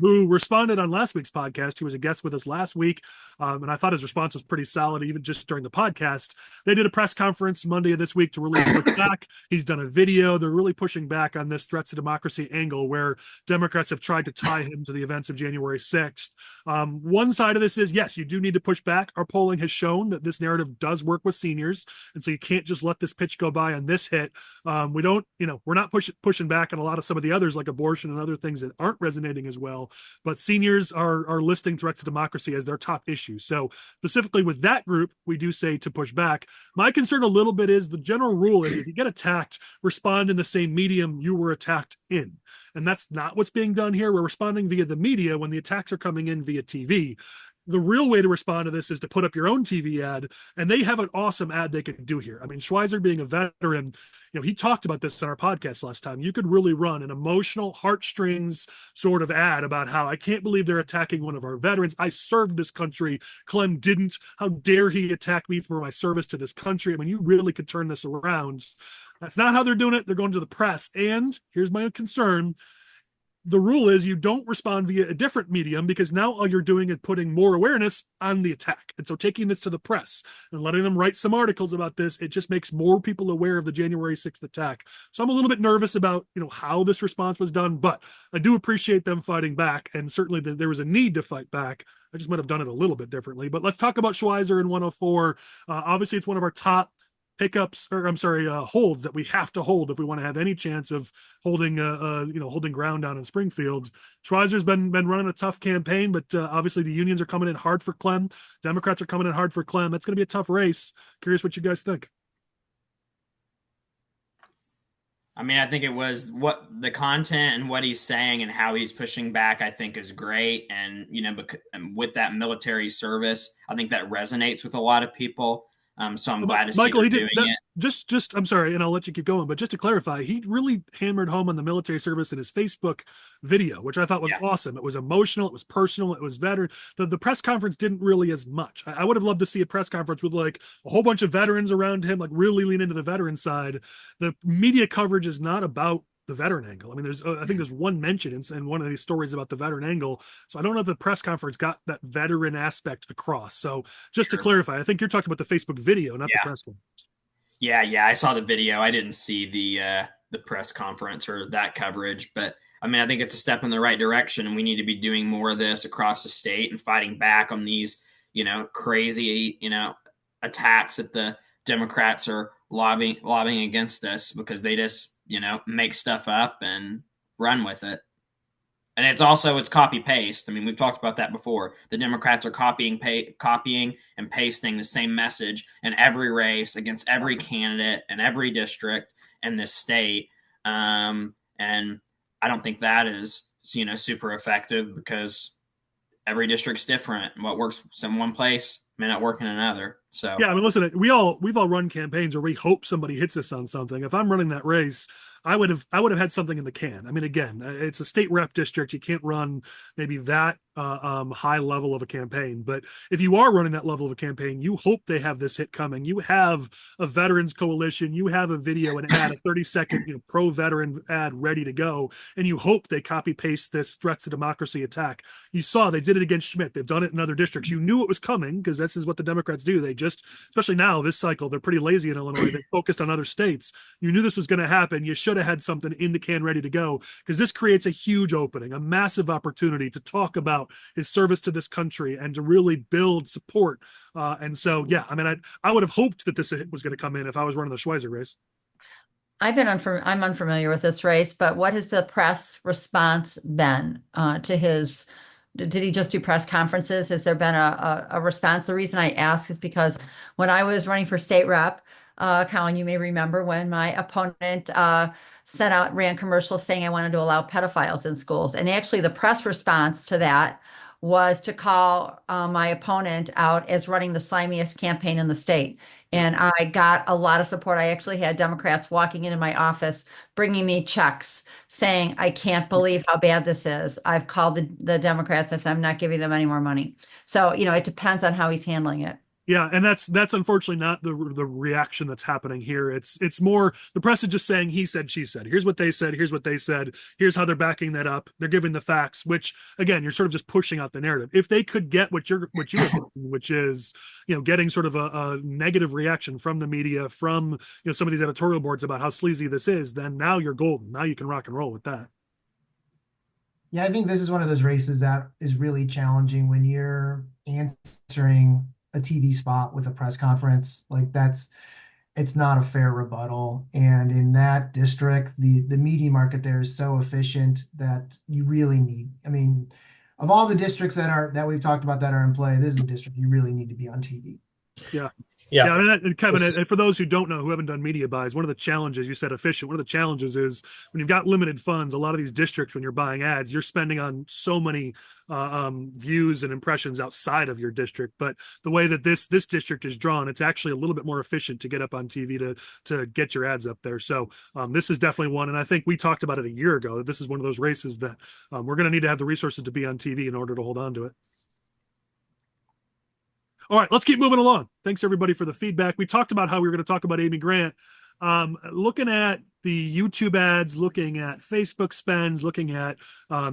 who responded on last week's podcast. He was a guest with us last week, and I thought his response was pretty solid, even just during the podcast. They did a press conference Monday of this week to really push back. He's done a video. They're really pushing back on this threats to democracy angle where Democrats have tried to tie him to the events of January 6th. One side of this is, yes, you do need to push back. Our polling has shown that this narrative does work with seniors. And so you can't just let this pitch go by on this hit. We're not pushing back on a lot of some of the others like abortion and other things that aren't resonating as well. But seniors are listing threats to democracy as their top issue. So specifically with that group, we do say to push back. My concern a little bit is the general rule is if you get attacked, respond in the same medium you were attacked in. And that's not what's being done here. We're responding via the media when the attacks are coming in via TV. The real way to respond to this is to put up your own TV ad, and they have an awesome ad they can do here. I mean, Schweizer being a veteran, he talked about this on our podcast last time. You could really run an emotional heartstrings sort of ad about how I can't believe they're attacking one of our veterans. I served this country. Clem didn't. How dare he attack me for my service to this country? I mean, you really could turn this around. That's not how they're doing it. They're going to the press. And here's my concern. The rule is you don't respond via a different medium because now all you're doing is putting more awareness on the attack. And so taking this to the press and letting them write some articles about this, it just makes more people aware of the January 6th attack. So I'm a little bit nervous about, how this response was done, but I do appreciate them fighting back. And certainly there was a need to fight back. I just might have done it a little bit differently, but let's talk about Schweizer in 104. Obviously it's one of our top holds that we have to hold if we want to have any chance of holding ground down in Springfield. Schweizer's been running a tough campaign, but obviously the unions are coming in hard for Clem. Democrats are coming in hard for Clem. That's going to be a tough race. Curious what you guys think. I mean, I think it was what the content and what he's saying and how he's pushing back, I think is great. And, with that military service, I think that resonates with a lot of people. So I'm glad to see Michael, him doing it. Just I'm sorry, and I'll let you keep going, but just to clarify, he really hammered home on the military service in his Facebook video, which I thought was awesome. It was emotional, it was personal, it was veteran. The press conference didn't really as much. I would have loved to see a press conference with like a whole bunch of veterans around him, like really lean into the veteran side. The media coverage is not about the veteran angle. I mean, I think there's one mention in one of these stories about the veteran angle. So I don't know if the press conference got that veteran aspect across. So just to clarify, I think you're talking about the Facebook video, not the press conference. Yeah. I saw the video. I didn't see the press conference or that coverage, but I mean, I think it's a step in the right direction, and we need to be doing more of this across the state and fighting back on these, crazy, attacks that the Democrats are lobbying against us because they just, make stuff up and run with it. And it's copy paste. I mean, we've talked about that before. The Democrats are copying and pasting the same message in every race against every candidate in every district in this state. And I don't think that is, super effective because every district's different. What works in one place may not work in another. So yeah, I mean, listen, we've all run campaigns where we hope somebody hits us on something. If I'm running that race, I would have had something in the can. I mean, again, it's a state rep district. You can't run maybe that high level of a campaign. But if you are running that level of a campaign, you hope they have this hit coming. You have a veterans coalition. You have a video, an ad, a 30-second pro-veteran ad ready to go. And you hope they copy paste this threats to democracy attack. You saw they did it against Schmidt. They've done it in other districts. You knew it was coming because this is what the Democrats do. They just, especially now, this cycle, they're pretty lazy in Illinois. They focused on other states. You knew this was going to happen. You should have had something in the can ready to go because this creates a huge opening, a massive opportunity to talk about his service to this country and to really build support. And so, yeah, I mean, I would have hoped that this was going to come in if I was running the Schweizer race. I'm unfamiliar with this race, but what has the press response been to his? Did he just do press conferences? Has there been a response? The reason I ask is because when I was running for state rep, Collin, you may remember when my opponent ran commercials saying I wanted to allow pedophiles in schools. And actually the press response to that was to call my opponent out as running the slimiest campaign in the state. And I got a lot of support. I actually had Democrats walking into my office, bringing me checks saying, I can't believe how bad this is. I've called the Democrats. I said, I'm not giving them any more money. So, it depends on how he's handling it. Yeah, and that's unfortunately not the reaction that's happening here. It's more the press is just saying he said, she said. Here's what they said. Here's what they said. Here's how they're backing that up. They're giving the facts, which again, you're sort of just pushing out the narrative. If they could get what you were doing, which is getting sort of a negative reaction from the media, from some of these editorial boards about how sleazy this is, then now you're golden. Now you can rock and roll with that. Yeah, I think this is one of those races that is really challenging when you're answering a TV spot with a press conference. Like it's not a fair rebuttal. And in that district, the media market there is so efficient that you really need, I mean, of all the districts that we've talked about that are in play, this is a district you really need to be on TV. Yeah. Yeah, I mean, Kevin, for those who don't know, who haven't done media buys, one of the challenges, you said efficient, one of the challenges is when you've got limited funds, a lot of these districts, when you're buying ads, you're spending on so many views and impressions outside of your district. But the way that this district is drawn, it's actually a little bit more efficient to get up on TV to get your ads up there. So this is definitely one. And I think we talked about it a year ago, that this is one of those races that we're going to need to have the resources to be on TV in order to hold on to it. All right, let's keep moving along. Thanks, everybody, for the feedback. We talked about how we were going to talk about Amy Grant. Looking at the YouTube ads, looking at Facebook spends, looking at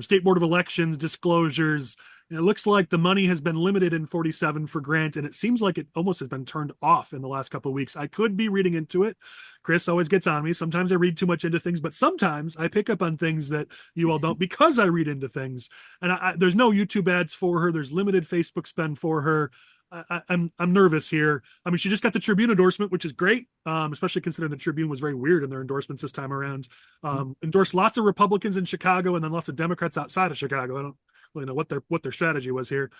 State Board of Elections disclosures, it looks like the money has been limited in 47 for Grant, and it seems like it almost has been turned off in the last couple of weeks. I could be reading into it. Chris always gets on me. Sometimes I read too much into things, but sometimes I pick up on things that you all don't because I read into things. And there's no YouTube ads for her. There's limited Facebook spend for her. I'm nervous here. I mean, she just got the Tribune endorsement, which is great, especially considering the Tribune was very weird in their endorsements this time around. Endorsed lots of Republicans in Chicago and then lots of Democrats outside of Chicago. I don't really know what their strategy was here.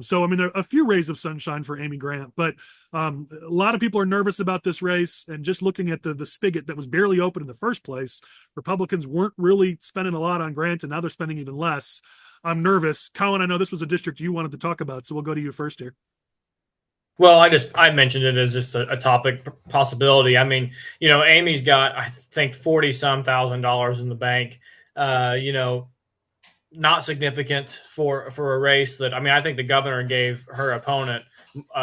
So, I mean, there are a few rays of sunshine for Amy Grant, but a lot of people are nervous about this race. And just looking at the spigot that was barely open in the first place, Republicans weren't really spending a lot on Grant, and now they're spending even less. I'm nervous. Collin, I know this was a district you wanted to talk about, so we'll go to you first here. Well, I mentioned it as just a topic possibility. I mean, Amy's got, I think, $40,000 in the bank. Not significant for a race that, I mean, I think the governor gave her opponent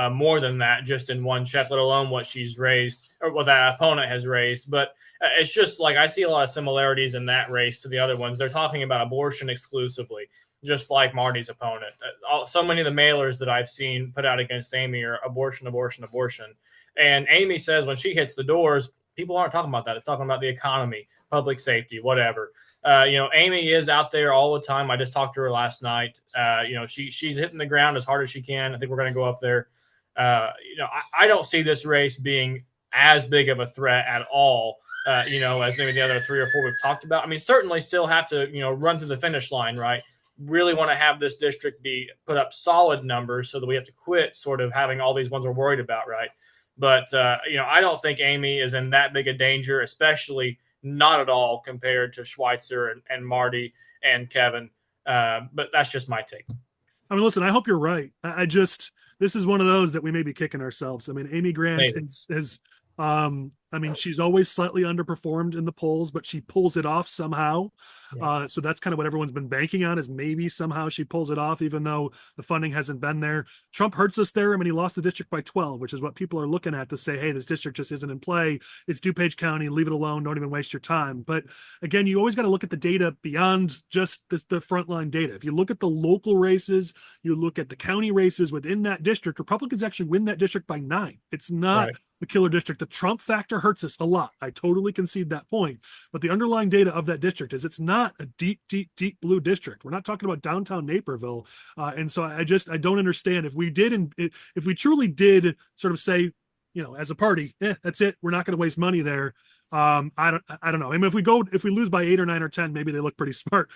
more than that just in one check, let alone what she's raised or what that opponent has raised. But it's just like I see a lot of similarities in that race to the other ones. They're talking about abortion exclusively, just like Marty's opponent. So many of the mailers that I've seen put out against Amy are abortion, abortion, abortion. And Amy says when she hits the doors, people aren't talking about that. They're talking about the economy, public safety, whatever. Amy is out there all the time. I just talked to her last night. She's hitting the ground as hard as she can. I think we're going to go up there. I don't see this race being as big of a threat at all, as maybe the other 3 or 4 we've talked about. I mean, certainly still have to, run through the finish line, right? Really want to have this district put up solid numbers so that we have to quit sort of having all these ones we're worried about, right? But, I don't think Amy is in that big a danger, especially not at all compared to Schweizer and Marty and Kevin. But that's just my take. I mean, listen, I hope you're right. This is one of those that we may be kicking ourselves. I mean, Amy Grant is she's always slightly underperformed in the polls, but she pulls it off somehow. Yeah. So that's kind of what everyone's been banking on, is maybe somehow she pulls it off, even though the funding hasn't been there. Trump hurts us there. I mean, he lost the district by 12, which is what people are looking at to say, hey, this district just isn't in play. It's DuPage County. Leave it alone. Don't even waste your time. But again, you always got to look at the data beyond just the frontline data. If you look at the local races, you look at the county races within that district, Republicans actually win that district by 9. It's not the killer district. The Trump factor hurts us a lot. I totally concede that point. But the underlying data of that district is it's not a deep blue district. We're not talking about downtown Naperville. And so I don't understand if we truly did sort of say, as a party, that's it. We're not going to waste money there. I don't know. I mean, if we lose by 8 or 9 or 10, maybe they look pretty smart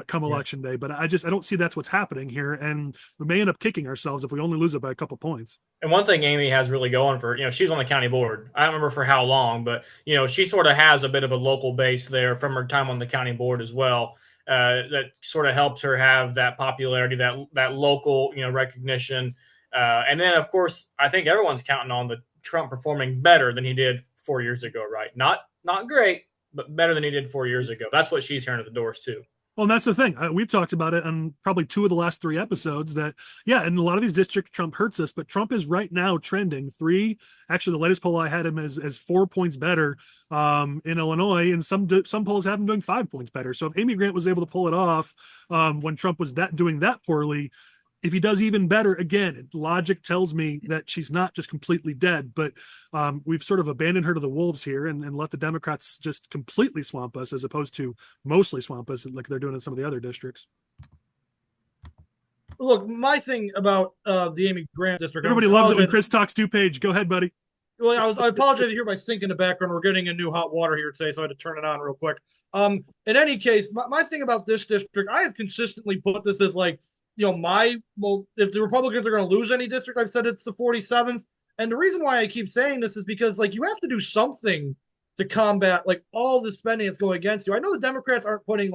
come election day. But I don't see that's what's happening here, and we may end up kicking ourselves if we only lose it by a couple points. And one thing Amy has really going for, she's on the county board. I don't remember for how long, but she sort of has a bit of a local base there from her time on the county board as well. That sort of helps her have that popularity, that local recognition, and then of course I think everyone's counting on the Trump performing better than he did 4 years ago, right? Not great, but better than he did 4 years ago. That's what she's hearing at the doors too. Well, and that's the thing. We've talked about it on probably 2 of the last 3 episodes that, in a lot of these districts, Trump hurts us, but Trump is right now trending 3. Actually, the latest poll I had him as 4 points better in Illinois, and some polls have him doing 5 points better. So if Amy Grant was able to pull it off when Trump was doing that poorly, if he does even better, again, logic tells me that she's not just completely dead, but we've sort of abandoned her to the wolves here and let the Democrats just completely swamp us as opposed to mostly swamp us like they're doing in some of the other districts. Look, my thing about the Amy Grant district. Everybody loves it when Chris talks DuPage. Go ahead, buddy. Well, I apologize to hear my sink in the background. We're getting a new hot water here today, so I had to turn it on real quick. In any case, my thing about this district, I have consistently put this as like, if the Republicans are going to lose any district, I've said it's the 47th. And the reason why I keep saying this is because, you have to do something to combat, all the spending that's going against you. I know the Democrats aren't putting,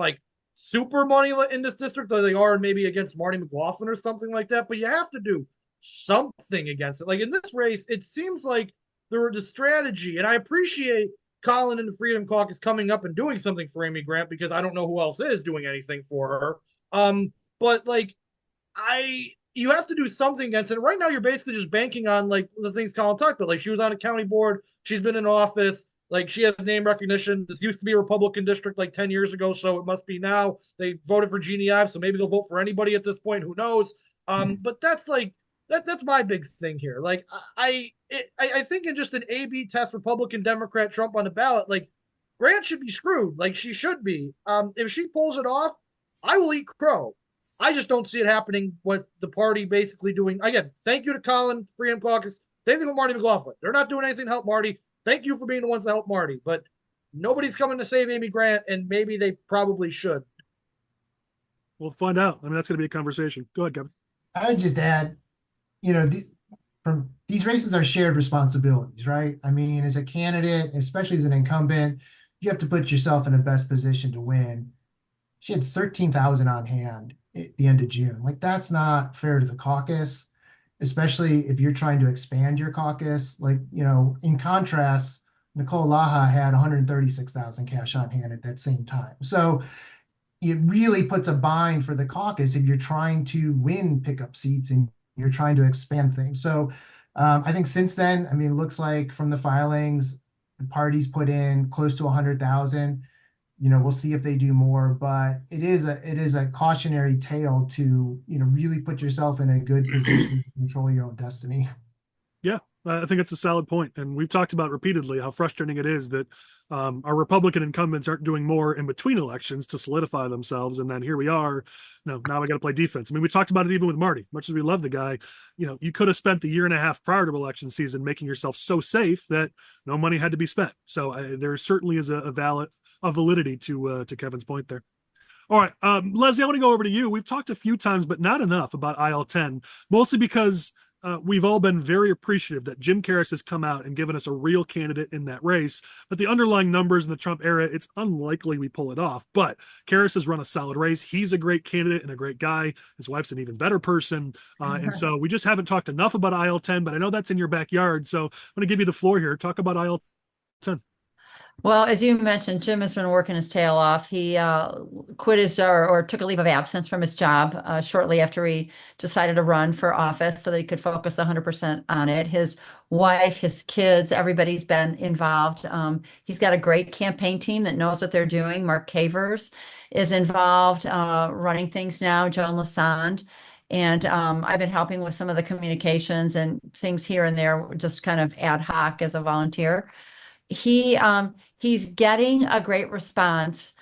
super money in this district, though they are maybe against Marty McLaughlin or something like that. But you have to do something against it. In this race, it seems like the strategy, and I appreciate Collin and the Freedom Caucus coming up and doing something for Amy Grant because I don't know who else is doing anything for her. But you have to do something against it. Right now, you're basically just banking on the things Collin talked about. She was on a county board, she's been in office, she has name recognition. This used to be a Republican district 10 years ago, so it must be now. They voted for Jeannie Ives, so maybe they'll vote for anybody at this point. Who knows? But that's that's my big thing here. I think in just an A/B test, Republican, Democrat, Trump on the ballot, Grant should be screwed. She should be. If she pulls it off, I will eat crow. I just don't see it happening with the party basically doing. Again, thank you to Collin, Freedom Caucus. Same thing with Marty McLaughlin. They're not doing anything to help Marty. Thank you for being the ones that help Marty. But nobody's coming to save Amy Grant, and maybe they probably should. We'll find out. I mean, that's going to be a conversation. Go ahead, Kevin. I would just add, from these races are shared responsibilities, right? I mean, as a candidate, especially as an incumbent, you have to put yourself in the best position to win. She had 13,000 on hand at the end of June. That's not fair to the caucus, especially if you're trying to expand your caucus. In contrast, Nicole Laha had 136,000 cash on hand at that same time. So it really puts a bind for the caucus if you're trying to win pickup seats and you're trying to expand things. So I think since then, it looks like from the filings, the party's put in close to 100,000. We'll see if they do more, but it is a cautionary tale to, really put yourself in a good position to control your own destiny. Yeah, I think it's a solid point, and we've talked about repeatedly how frustrating it is that our Republican incumbents aren't doing more in between elections to solidify themselves, and then here we are. No, now we got to play defense. I mean, we talked about it even with Marty. Much as we love the guy, you could have spent the year and a half prior to election season making yourself so safe that no money had to be spent. So there certainly is a validity to Kevin's point there. All right, Leslie, I want to go over to you. We've talked a few times, but not enough about IL-10, mostly because we've all been very appreciative that Jim Carris has come out and given us a real candidate in that race. But the underlying numbers in the Trump era, it's unlikely we pull it off. But Carris has run a solid race. He's a great candidate and a great guy. His wife's an even better person. And so we just haven't talked enough about IL-10, but I know that's in your backyard. So I'm going to give you the floor here. Talk about IL-10. Well, as you mentioned, Jim has been working his tail off. He quit his or took a leave of absence from his job shortly after he decided to run for office so that he could focus 100% on it. His wife, his kids, everybody's been involved. He's got a great campaign team that knows what they're doing. Mark Cavers is involved running things now, Joan Lassonde. And I've been helping with some of the communications and things here and there, just kind of ad hoc as a volunteer. He's getting a great response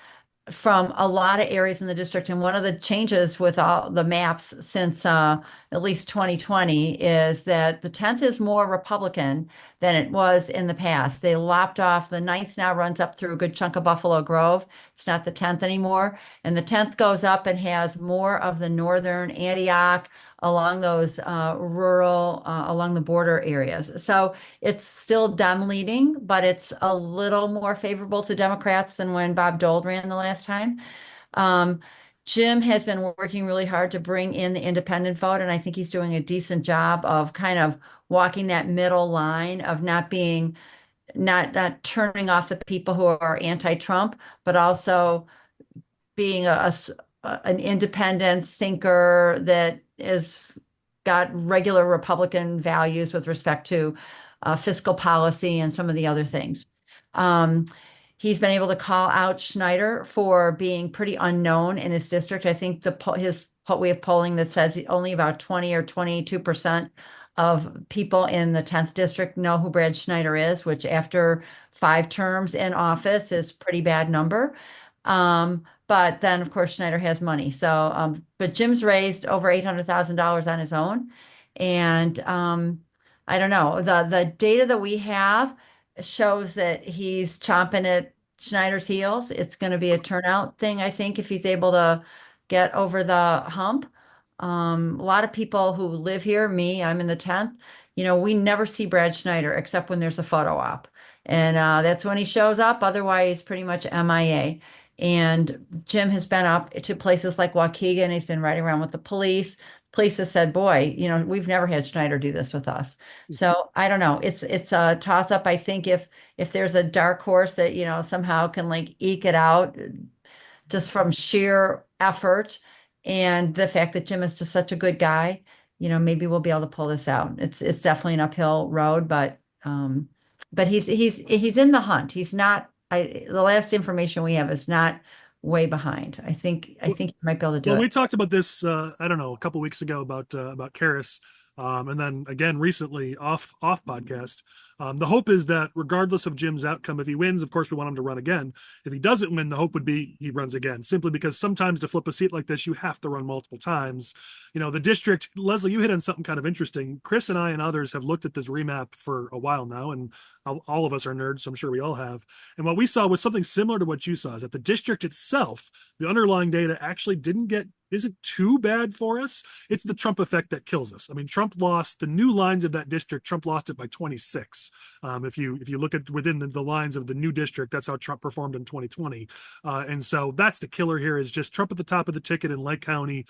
from a lot of areas in the district. And one of the changes with all the maps since at least 2020 is that the 10th is more Republican than it was in the past. They lopped off. The 9th now runs up through a good chunk of Buffalo Grove. It's not the 10th anymore. And the 10th goes up and has more of the northern Antioch along those rural, along the border areas. So it's still Dem leading, but it's a little more favorable to Democrats than when Bob Dole ran the last time. Jim has been working really hard to bring in the independent vote, and I think he's doing a decent job of kind of walking that middle line of not turning off the people who are anti-Trump, but also being an independent thinker that is got regular Republican values with respect to fiscal policy and some of the other things. He's been able to call out Schneider for being pretty unknown in his district. I think we have polling that says only about 20 or 22% of people in the 10th district know who Brad Schneider is, which after 5 terms in office is a pretty bad number. But then, of course, Schneider has money. So, but Jim's raised over $800,000 on his own. And I don't know, the data that we have shows that he's chomping at Schneider's heels. It's going to be a turnout thing, I think, if he's able to get over the hump. A lot of people who live here, I'm in the 10th, we never see Brad Schneider except when there's a photo op. And that's when he shows up. Otherwise, pretty much MIA. And Jim has been up to places like Waukegan. He's been riding around with the police. Police has said, boy, we've never had Schneider do this with us. So I don't know. It's a toss up. I think if there's a dark horse that, somehow can like eke it out just from sheer effort and the fact that Jim is just such a good guy, maybe we'll be able to pull this out. It's definitely an uphill road, but he's in the hunt. He's not. The last information we have is not way behind. I think he might be able to do it. We talked about this, I don't know, a couple of weeks ago about Carris, and then again recently off podcast. The hope is that regardless of Jim's outcome, if he wins, of course, we want him to run again. If he doesn't win, the hope would be he runs again, simply because sometimes to flip a seat like this, you have to run multiple times. The district, Leslie, you hit on something kind of interesting. Chris and I and others have looked at this remap for a while now, and all of us are nerds, so I'm sure we all have. And what we saw was something similar to what you saw, is that the district itself, the underlying data actually isn't too bad for us. It's the Trump effect that kills us. I mean, Trump lost the new lines of that district. Trump lost it by 26. If you look at within the lines of the new district, that's how Trump performed in 2020. And so that's the killer here, is just Trump at the top of the ticket in Lake County.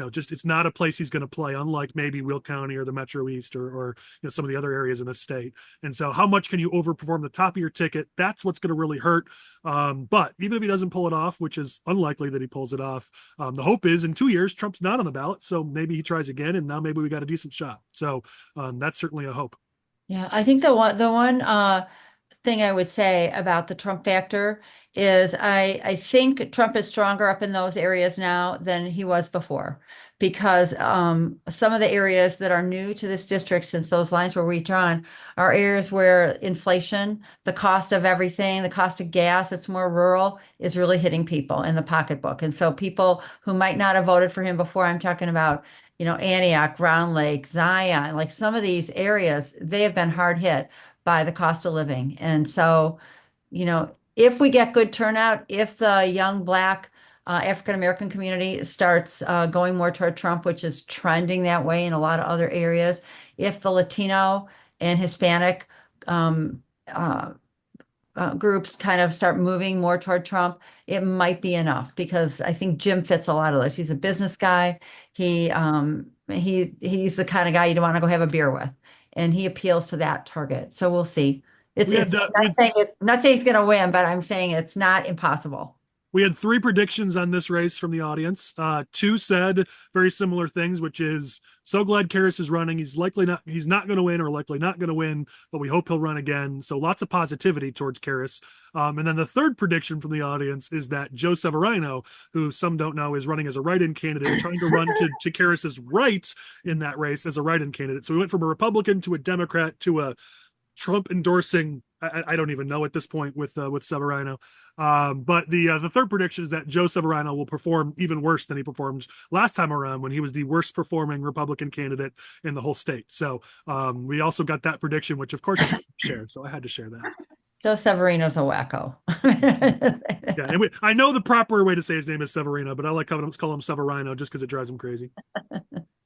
Just it's not a place he's going to play, unlike maybe Will County or the Metro East or some of the other areas in the state. And so how much can you overperform the top of your ticket? That's what's going to really hurt. But even if he doesn't pull it off, which is unlikely that he pulls it off, the hope is in 2 years, Trump's not on the ballot. So maybe he tries again, and now maybe we got a decent shot. So that's certainly a hope. Yeah, I think the one thing I would say about the Trump factor is I think Trump is stronger up in those areas now than he was before, because some of the areas that are new to this district, since those lines were redrawn, are areas where inflation, the cost of everything, the cost of gas, it's more rural, is really hitting people in the pocketbook. And so people who might not have voted for him before, I'm talking about, Antioch, Round Lake, Zion, like some of these areas, they have been hard hit by the cost of living. And so, if we get good turnout, if the young Black African American community starts going more toward Trump, which is trending that way in a lot of other areas, if the Latino and Hispanic groups kind of start moving more toward Trump, it might be enough, because I think Jim fits a lot of this. He's a business guy. He's the kind of guy you don't want to go have a beer with, and he appeals to that target. So we'll see. I'm not saying he's going to win, but I'm saying it's not impossible. We had 3 predictions on this race from the audience. 2 said very similar things, which is, so glad Carris is running. He's not going to win, or likely not going to win, but we hope he'll run again. So lots of positivity towards Carris. And then the 3rd prediction from the audience is that Joe Severino, who some don't know is running as a write-in candidate, trying to run to Carris's right in that race as a write-in candidate. So we went from a Republican to a Democrat to a Trump endorsing, I don't even know at this point with Severino. But the 3rd prediction is that Joe Severino will perform even worse than he performed last time around, when he was the worst performing Republican candidate in the whole state. So we also got that prediction, which of course I shared. So I had to share that. Joe Severino's a wacko. Yeah, and I know the proper way to say his name is Severino, but I like call him Severino just because it drives him crazy.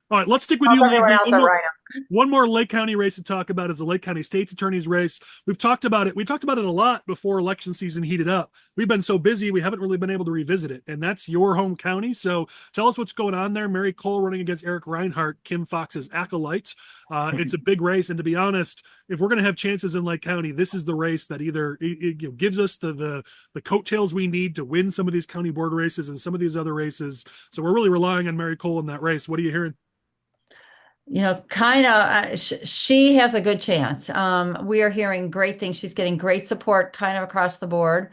All right, let's stick with you. One more Lake County race to talk about is the Lake County State's Attorney's race. We've talked about it. We talked about it a lot before election season heated up. We've been so busy, we haven't really been able to revisit it. And that's your home county. So tell us what's going on there. Mary Cole running against Eric Reinhardt, Kim Fox's acolyte. It's a big race. And to be honest, if we're going to have chances in Lake County, this is the race that either it gives us the coattails we need to win some of these county board races and some of these other races. So we're really relying on Mary Cole in that race. What are you hearing? She has a good chance. We are hearing great things. She's getting great support kind of across the board.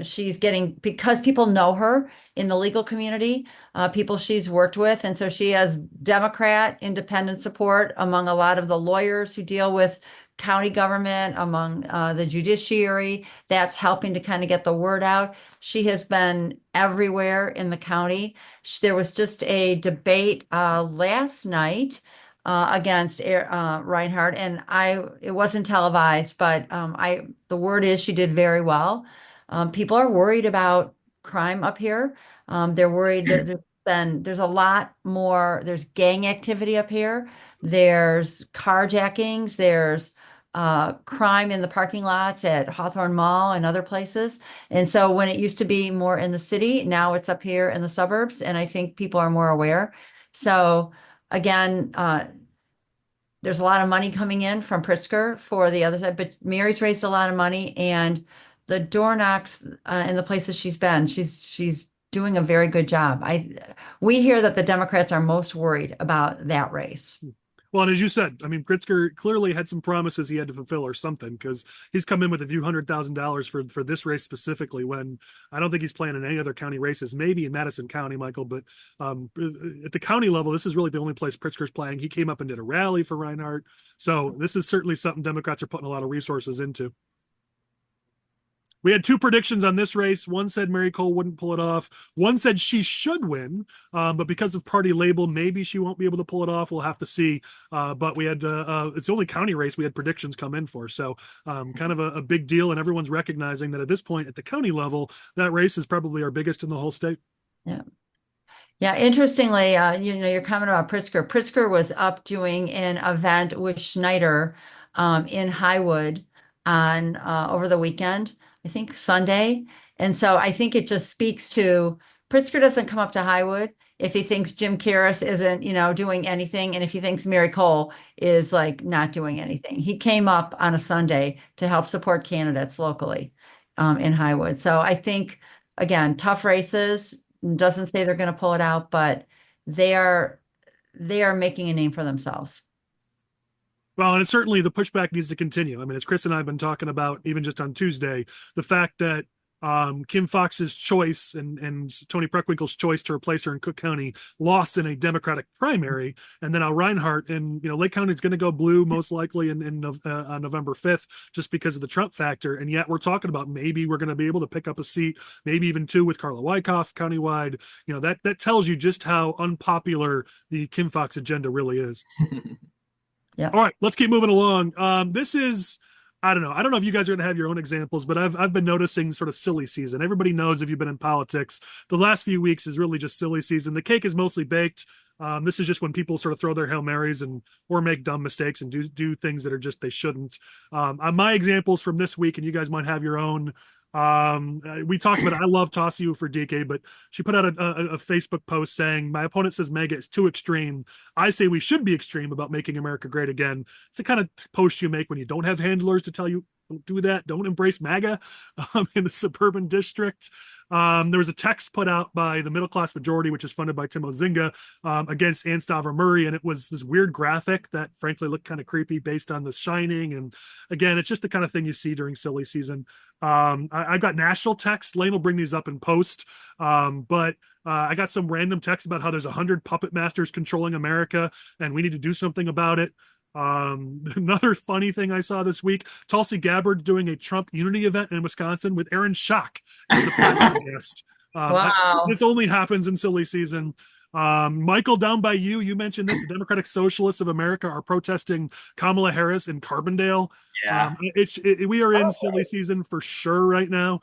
She's getting, because people know her in the legal community, people she's worked with. And so she has Democrat independent support among a lot of the lawyers who deal with county government, among the judiciary. That's helping to kind of get the word out. She has been everywhere in the county. There was just a debate last night against Reinhardt, and it wasn't televised, but the word is she did very well. People are worried about crime up here. They're worried that there's a lot more, there's gang activity up here. There's carjackings, there's crime in the parking lots at Hawthorne Mall and other places. And so when it used to be more in the city, now it's up here in the suburbs, and I think people are more aware. So again, there's a lot of money coming in from Pritzker for the other side, but Mary's raised a lot of money, and the door knocks in the places she's been, she's doing a very good job. We hear that the Democrats are most worried about that race. Well, and as you said, I mean, Pritzker clearly had some promises he had to fulfill or something, because he's come in with a few $100,000 for this race specifically, when I don't think he's playing in any other county races, maybe in Madison County, Michael, but at the county level, this is really the only place Pritzker's playing. He came up and did a rally for Reinhardt. So this is certainly something Democrats are putting a lot of resources into. We had 2 predictions on this race. One said Mary Cole wouldn't pull it off. One said she should win, but because of party label, maybe she won't be able to pull it off. We'll have to see. But we had, it's the only county race we had predictions come in for. So kind of a big deal. And everyone's recognizing that at this point at the county level, that race is probably our biggest in the whole state. Yeah. Yeah, interestingly, your comment about Pritzker. Pritzker was up doing an event with Schneider in Highwood on over the weekend. I think Sunday. And so I think it just speaks to Pritzker doesn't come up to Highwood if he thinks Jim Carris isn't, doing anything. And if he thinks Mary Cole is like not doing anything. He came up on a Sunday to help support candidates locally in Highwood. So I think, again, tough races, doesn't say they're going to pull it out, but they are making a name for themselves. Well, and it's certainly the pushback needs to continue. I mean, as Chris and I have been talking about, even just on Tuesday, the fact that Kim Foxx's choice and Tony Preckwinkle's choice to replace her in Cook County lost in a Democratic primary, and then Al Reinhart in Lake County is going to go blue most likely on November 5th just because of the Trump factor, and yet we're talking about maybe we're going to be able to pick up a seat, maybe even two with Carla Wyckoff countywide. That tells you just how unpopular the Kim Foxx agenda really is. Yeah. All right, let's keep moving along. This is, I don't know. I don't know if you guys are going to have your own examples, but I've been noticing sort of silly season. Everybody knows if you've been in politics, the last few weeks is really just silly season. The cake is mostly baked. This is just when people sort of throw their Hail Marys or make dumb mistakes and do things that are just they shouldn't. My examples from this week, and you guys might have your own. We talked about it. I love Tasiu for DK, but she put out a Facebook post saying, my opponent says MAGA is too extreme. I say we should be extreme about making America great again. It's the kind of post you make when you don't have handlers to tell you, don't do that. Don't embrace MAGA in the suburban district. There was a text put out by the Middle Class Majority, which is funded by Tim Ozinga, against Ann Stavro Murray, and it was this weird graphic that frankly looked kind of creepy based on The Shining. And again, it's just the kind of thing you see during silly season. I've got national text. Lane will bring these up in post, but I got some random text about how there's 100 puppet masters controlling America, and we need to do something about it. Another funny thing I saw this week, Tulsi Gabbard doing a Trump unity event in Wisconsin with Aaron Schock as the platform guest. Wow. This only happens in silly season. Michael, down by you mentioned this. The Democratic Socialists of America are protesting Kamala Harris in Carbondale. Yeah. We are in silly season for sure right now.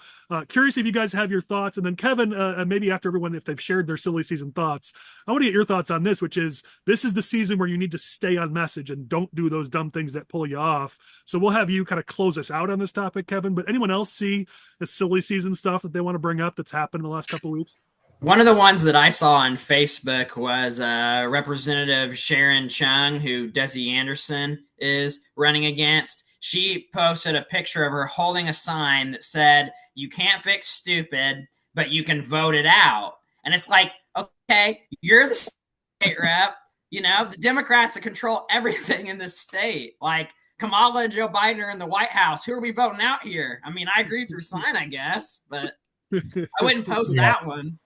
Curious if you guys have your thoughts. And then Kevin, maybe after everyone, if they've shared their silly season thoughts, I want to get your thoughts on this, which is this is the season where you need to stay on message and don't do those dumb things that pull you off. So we'll have you kind of close us out on this topic, Kevin. But anyone else see the silly season stuff that they want to bring up that's happened in the last couple of weeks? One of the ones that I saw on Facebook was Representative Sharon Chung, who Desi Anderson is running against. She posted a picture of her holding a sign that said, "You can't fix stupid, but you can vote it out." And it's like, okay, you're the state rep. The Democrats that control everything in this state. Like Kamala and Joe Biden are in the White House. Who are we voting out here? I mean, I agree through sign, I guess, but I wouldn't post that one.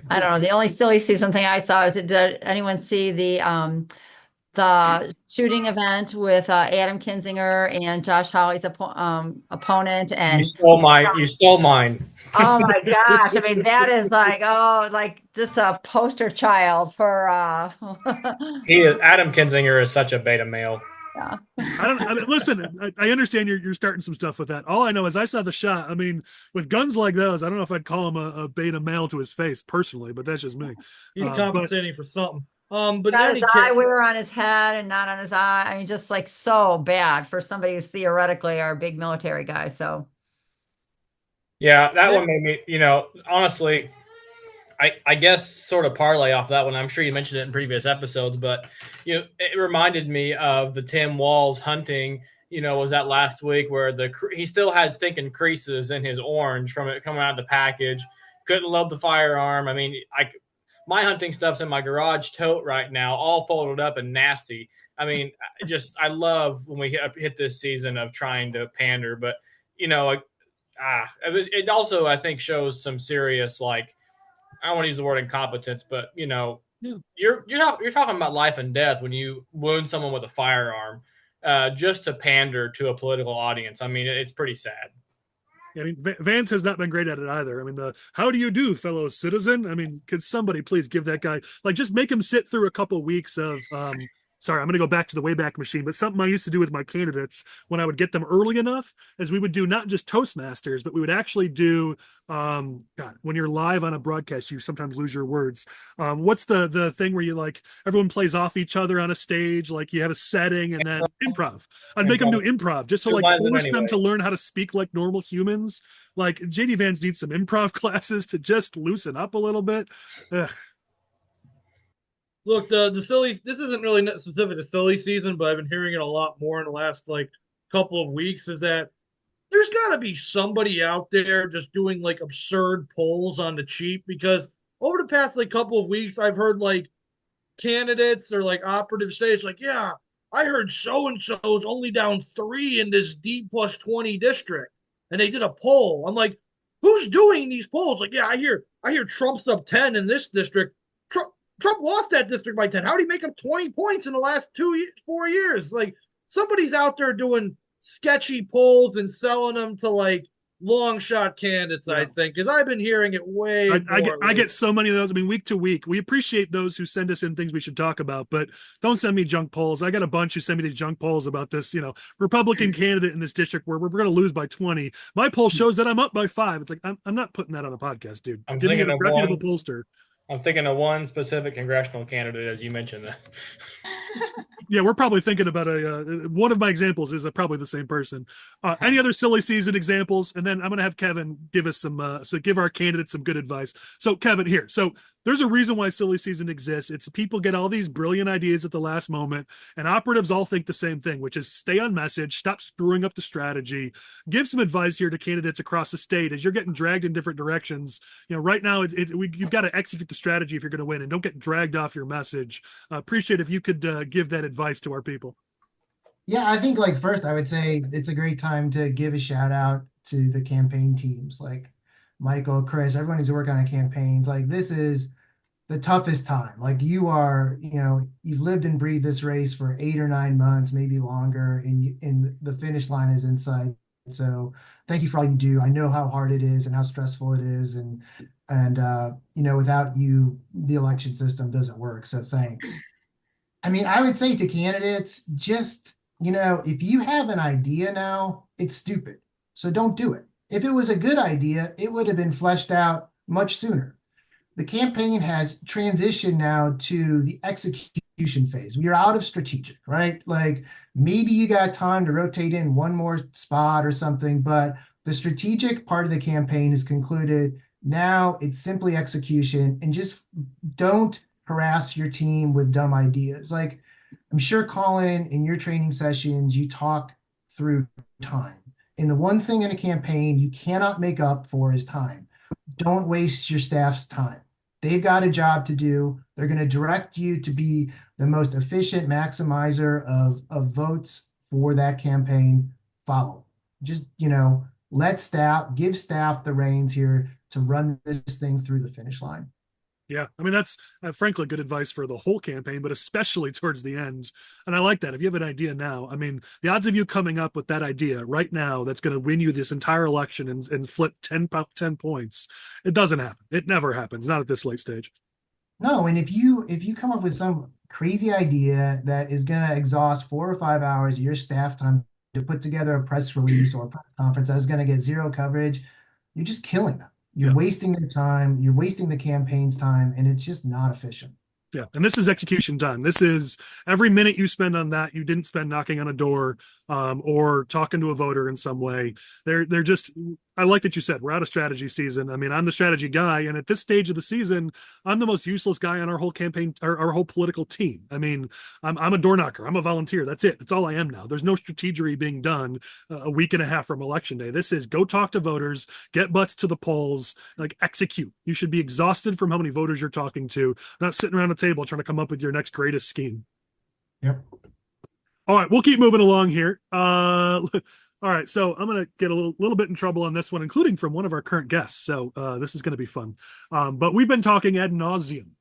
I don't know. The only silly season thing I saw is, did anyone see the shooting event with Adam Kinzinger and Josh Hawley's opponent? And You stole mine. oh my gosh! I mean, that is like just a poster child for. Adam Kinzinger is such a beta male. Yeah. Listen, I understand you're starting some stuff with that. All I know is I saw the shot. I mean, with guns like those, I don't know if I'd call him a beta male to his face personally, but that's just me. He's compensating for something. But got his eyewear on his head and not on his eye. I mean, just like so bad for somebody who's theoretically our big military guy. So, yeah, that one made me, honestly, I guess sort of parlay off that one. I'm sure you mentioned it in previous episodes, but it reminded me of the Tim Walz hunting. Was that last week where he still had stinking creases in his orange from it coming out of the package. Couldn't load the firearm. I mean, my hunting stuff's in my garage tote right now, all folded up and nasty. I mean, I love when we hit this season of trying to pander, but it also I think shows some serious I don't want to use the word incompetence, but you're talking about life and death when you wound someone with a firearm, just to pander to a political audience. I mean, it's pretty sad. Yeah, I mean, Vance has not been great at it either. I mean, how do you do, fellow citizen? I mean, could somebody please give that guy just make him sit through a couple weeks of sorry, I'm going to go back to the Wayback Machine, but something I used to do with my candidates when I would get them early enough is we would do not just Toastmasters, but we would actually do, God, when you're live on a broadcast, you sometimes lose your words. What's the thing where you everyone plays off each other on a stage, you have a setting and then improv. I'd make them do improv just to force them to learn how to speak like normal humans. JD Vance needs some improv classes to just loosen up a little bit. Ugh. Look, the silly. This isn't really specific to silly season, but I've been hearing it a lot more in the last couple of weeks. Is that there's got to be somebody out there just doing absurd polls on the cheap? Because over the past couple of weeks, I've heard candidates or operative say it's yeah, I heard so and so's only down 3 in this D+20 district, and they did a poll. I'm like, who's doing these polls? Like, yeah, I hear Trump's up 10 in this district. Trump lost that district by 10. How did he make up 20 points in the last 4 years? Like, somebody's out there doing sketchy polls and selling them to like long shot candidates, I think, because I've been hearing it way more. I get so many of those. I mean, week to week, we appreciate those who send us in things we should talk about, but don't send me junk polls. I got a bunch who send me these junk polls about this, Republican candidate in this district where we're going to lose by 20. My poll shows that I'm up by 5. It's like, I'm not putting that on the podcast, dude. Give me a reputable pollster. I'm thinking of one specific congressional candidate, as you mentioned that. Yeah, we're probably thinking about one of my examples is probably the same person. Any other silly season examples? And then I'm going to have Kevin give us give our candidates some good advice. So Kevin, here. So there's a reason why silly season exists. It's people get all these brilliant ideas at the last moment, and operatives all think the same thing, which is stay on message, stop screwing up the strategy, give some advice here to candidates across the state as you're getting dragged in different directions. Right now you've got to execute the strategy if you're going to win, and don't get dragged off your message. Appreciate if you could give that advice to our people. Yeah, I think first I would say it's a great time to give a shout out to the campaign teams like Michael, Chris, everyone who's working on campaigns. Like, this is the toughest time. Like, you've lived and breathed this race for 8 or 9 months, maybe longer, and the finish line is in sight. So thank you for all you do. I know how hard it is and how stressful it is. And without you, the election system doesn't work. So thanks. I mean, I would say to candidates, just, if you have an idea now, it's stupid. So don't do it. If it was a good idea, it would have been fleshed out much sooner. The campaign has transitioned now to the execution phase. We are out of strategic, right? Like, maybe you got time to rotate in one more spot or something, but the strategic part of the campaign is concluded. Now it's simply execution, and just don't harass your team with dumb ideas. Like, I'm sure, Collin, in your training sessions, you talk through time. And the one thing in a campaign you cannot make up for is time. Don't waste your staff's time. They've got a job to do. They're going to direct you to be the most efficient maximizer of votes for that campaign. Follow. Just, give staff the reins here to run this thing through the finish line. Yeah, I mean, that's frankly good advice for the whole campaign, but especially towards the end. And I like that. If you have an idea now, I mean, the odds of you coming up with that idea right now that's going to win you this entire election and flip 10 points, it doesn't happen. It never happens, not at this late stage. No, and if you come up with some crazy idea that is going to exhaust 4 or 5 hours of your staff time to put together a press release or a press conference that's going to get zero coverage, you're just killing them. You're wasting their time. You're wasting the campaign's time, and it's just not efficient. Yeah, and this is execution time. This is every minute you spend on that you didn't spend knocking on a door or talking to a voter in some way. They're just. I like that you said we're out of strategy season. I mean, I'm the strategy guy, and at this stage of the season, I'm the most useless guy on our whole campaign, our whole political team. I mean, I'm a door knocker. I'm a volunteer. That's it. That's all I am now. There's no strategery being done a week and a half from election day. This is go talk to voters, get butts to the polls, like execute. You should be exhausted from how many voters you're talking to, not sitting around a table trying to come up with your next greatest scheme. Yep. All right, we'll keep moving along here. All right, so I'm going to get a little bit in trouble on this one, including from one of our current guests. So this is going to be fun. But we've been talking ad nauseum,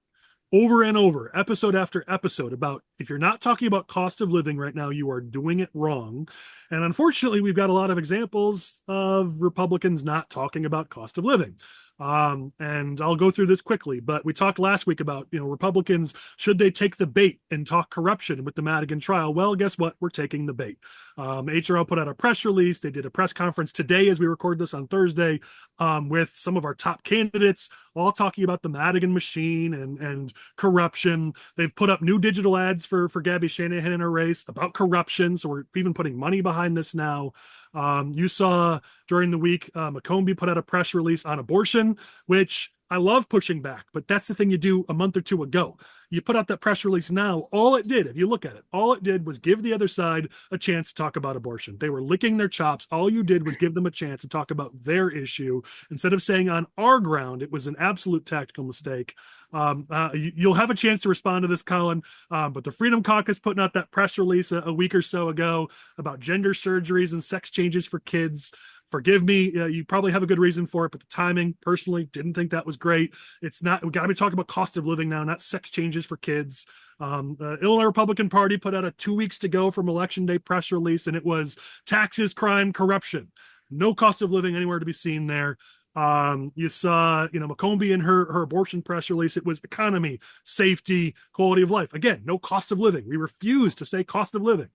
over and over, episode after episode, about if you're not talking about cost of living right now, you are doing it wrong. And unfortunately, we've got a lot of examples of Republicans not talking about cost of living. And I'll go through this quickly, but we talked last week about, Republicans, should they take the bait and talk corruption with the Madigan trial? Well, guess what? We're taking the bait. HRL put out a press release. They did a press conference today as we record this on Thursday with some of our top candidates, all talking about the Madigan machine and corruption. They've put up new digital ads for Gabby Shanahan in her race about corruption. So we're even putting money behind this now. You saw during the week, McCombie put out a press release on abortion, which I love pushing back, but that's the thing you do a month or two ago. You put out that press release now. All it did, if you look at it, all it did was give the other side a chance to talk about abortion. They were licking their chops. All you did was give them a chance to talk about their issue instead of saying on our ground. It was an absolute tactical mistake. You'll have a chance to respond to this, Collin. But the Freedom Caucus putting out that press release a week or so ago about gender surgeries and sex changes for kids. Forgive me, you probably have a good reason for it, but the timing, personally, didn't think that was great. It's not, we got to be talking about cost of living now, not sex changes for kids. Illinois Republican Party put out a 2 weeks to go from Election Day press release, and it was taxes, crime, corruption. No cost of living anywhere to be seen there. You saw, McCombie in her abortion press release. It was economy, safety, quality of life. Again, no cost of living. We refuse to say cost of living.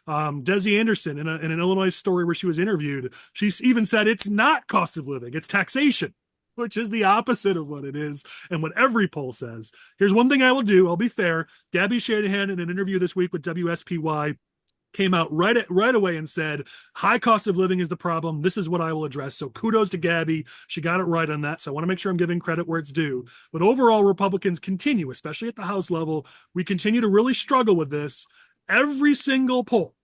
Desi Anderson in an Illinois story where she was interviewed, she even said it's not cost of living, it's taxation, which is the opposite of what it is and what every poll says. Here's one thing I will do. I'll be fair. Gabby Shanahan in an interview this week with WSPY came out right away and said, high cost of living is the problem. This is what I will address. So kudos to Gabby. She got it right on that. So I want to make sure I'm giving credit where it's due. But overall, Republicans continue, especially at the House level, we continue to really struggle with this. Every single poll.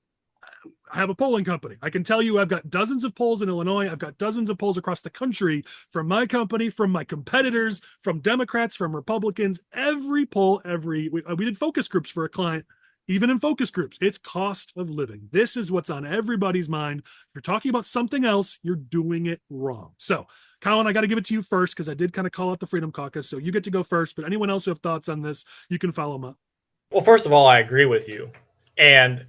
I have a polling company. I can tell you I've got dozens of polls in Illinois. I've got dozens of polls across the country from my company, from my competitors, from Democrats, from Republicans. Every poll, we did focus groups for a client. Even in focus groups, it's cost of living. This is what's on everybody's mind. If you're talking about something else, you're doing it wrong. So, Collin, I got to give it to you first because I did kind of call out the Freedom Caucus. So you get to go first. But anyone else who have thoughts on this, you can follow them up. Well, first of all, I agree with you. And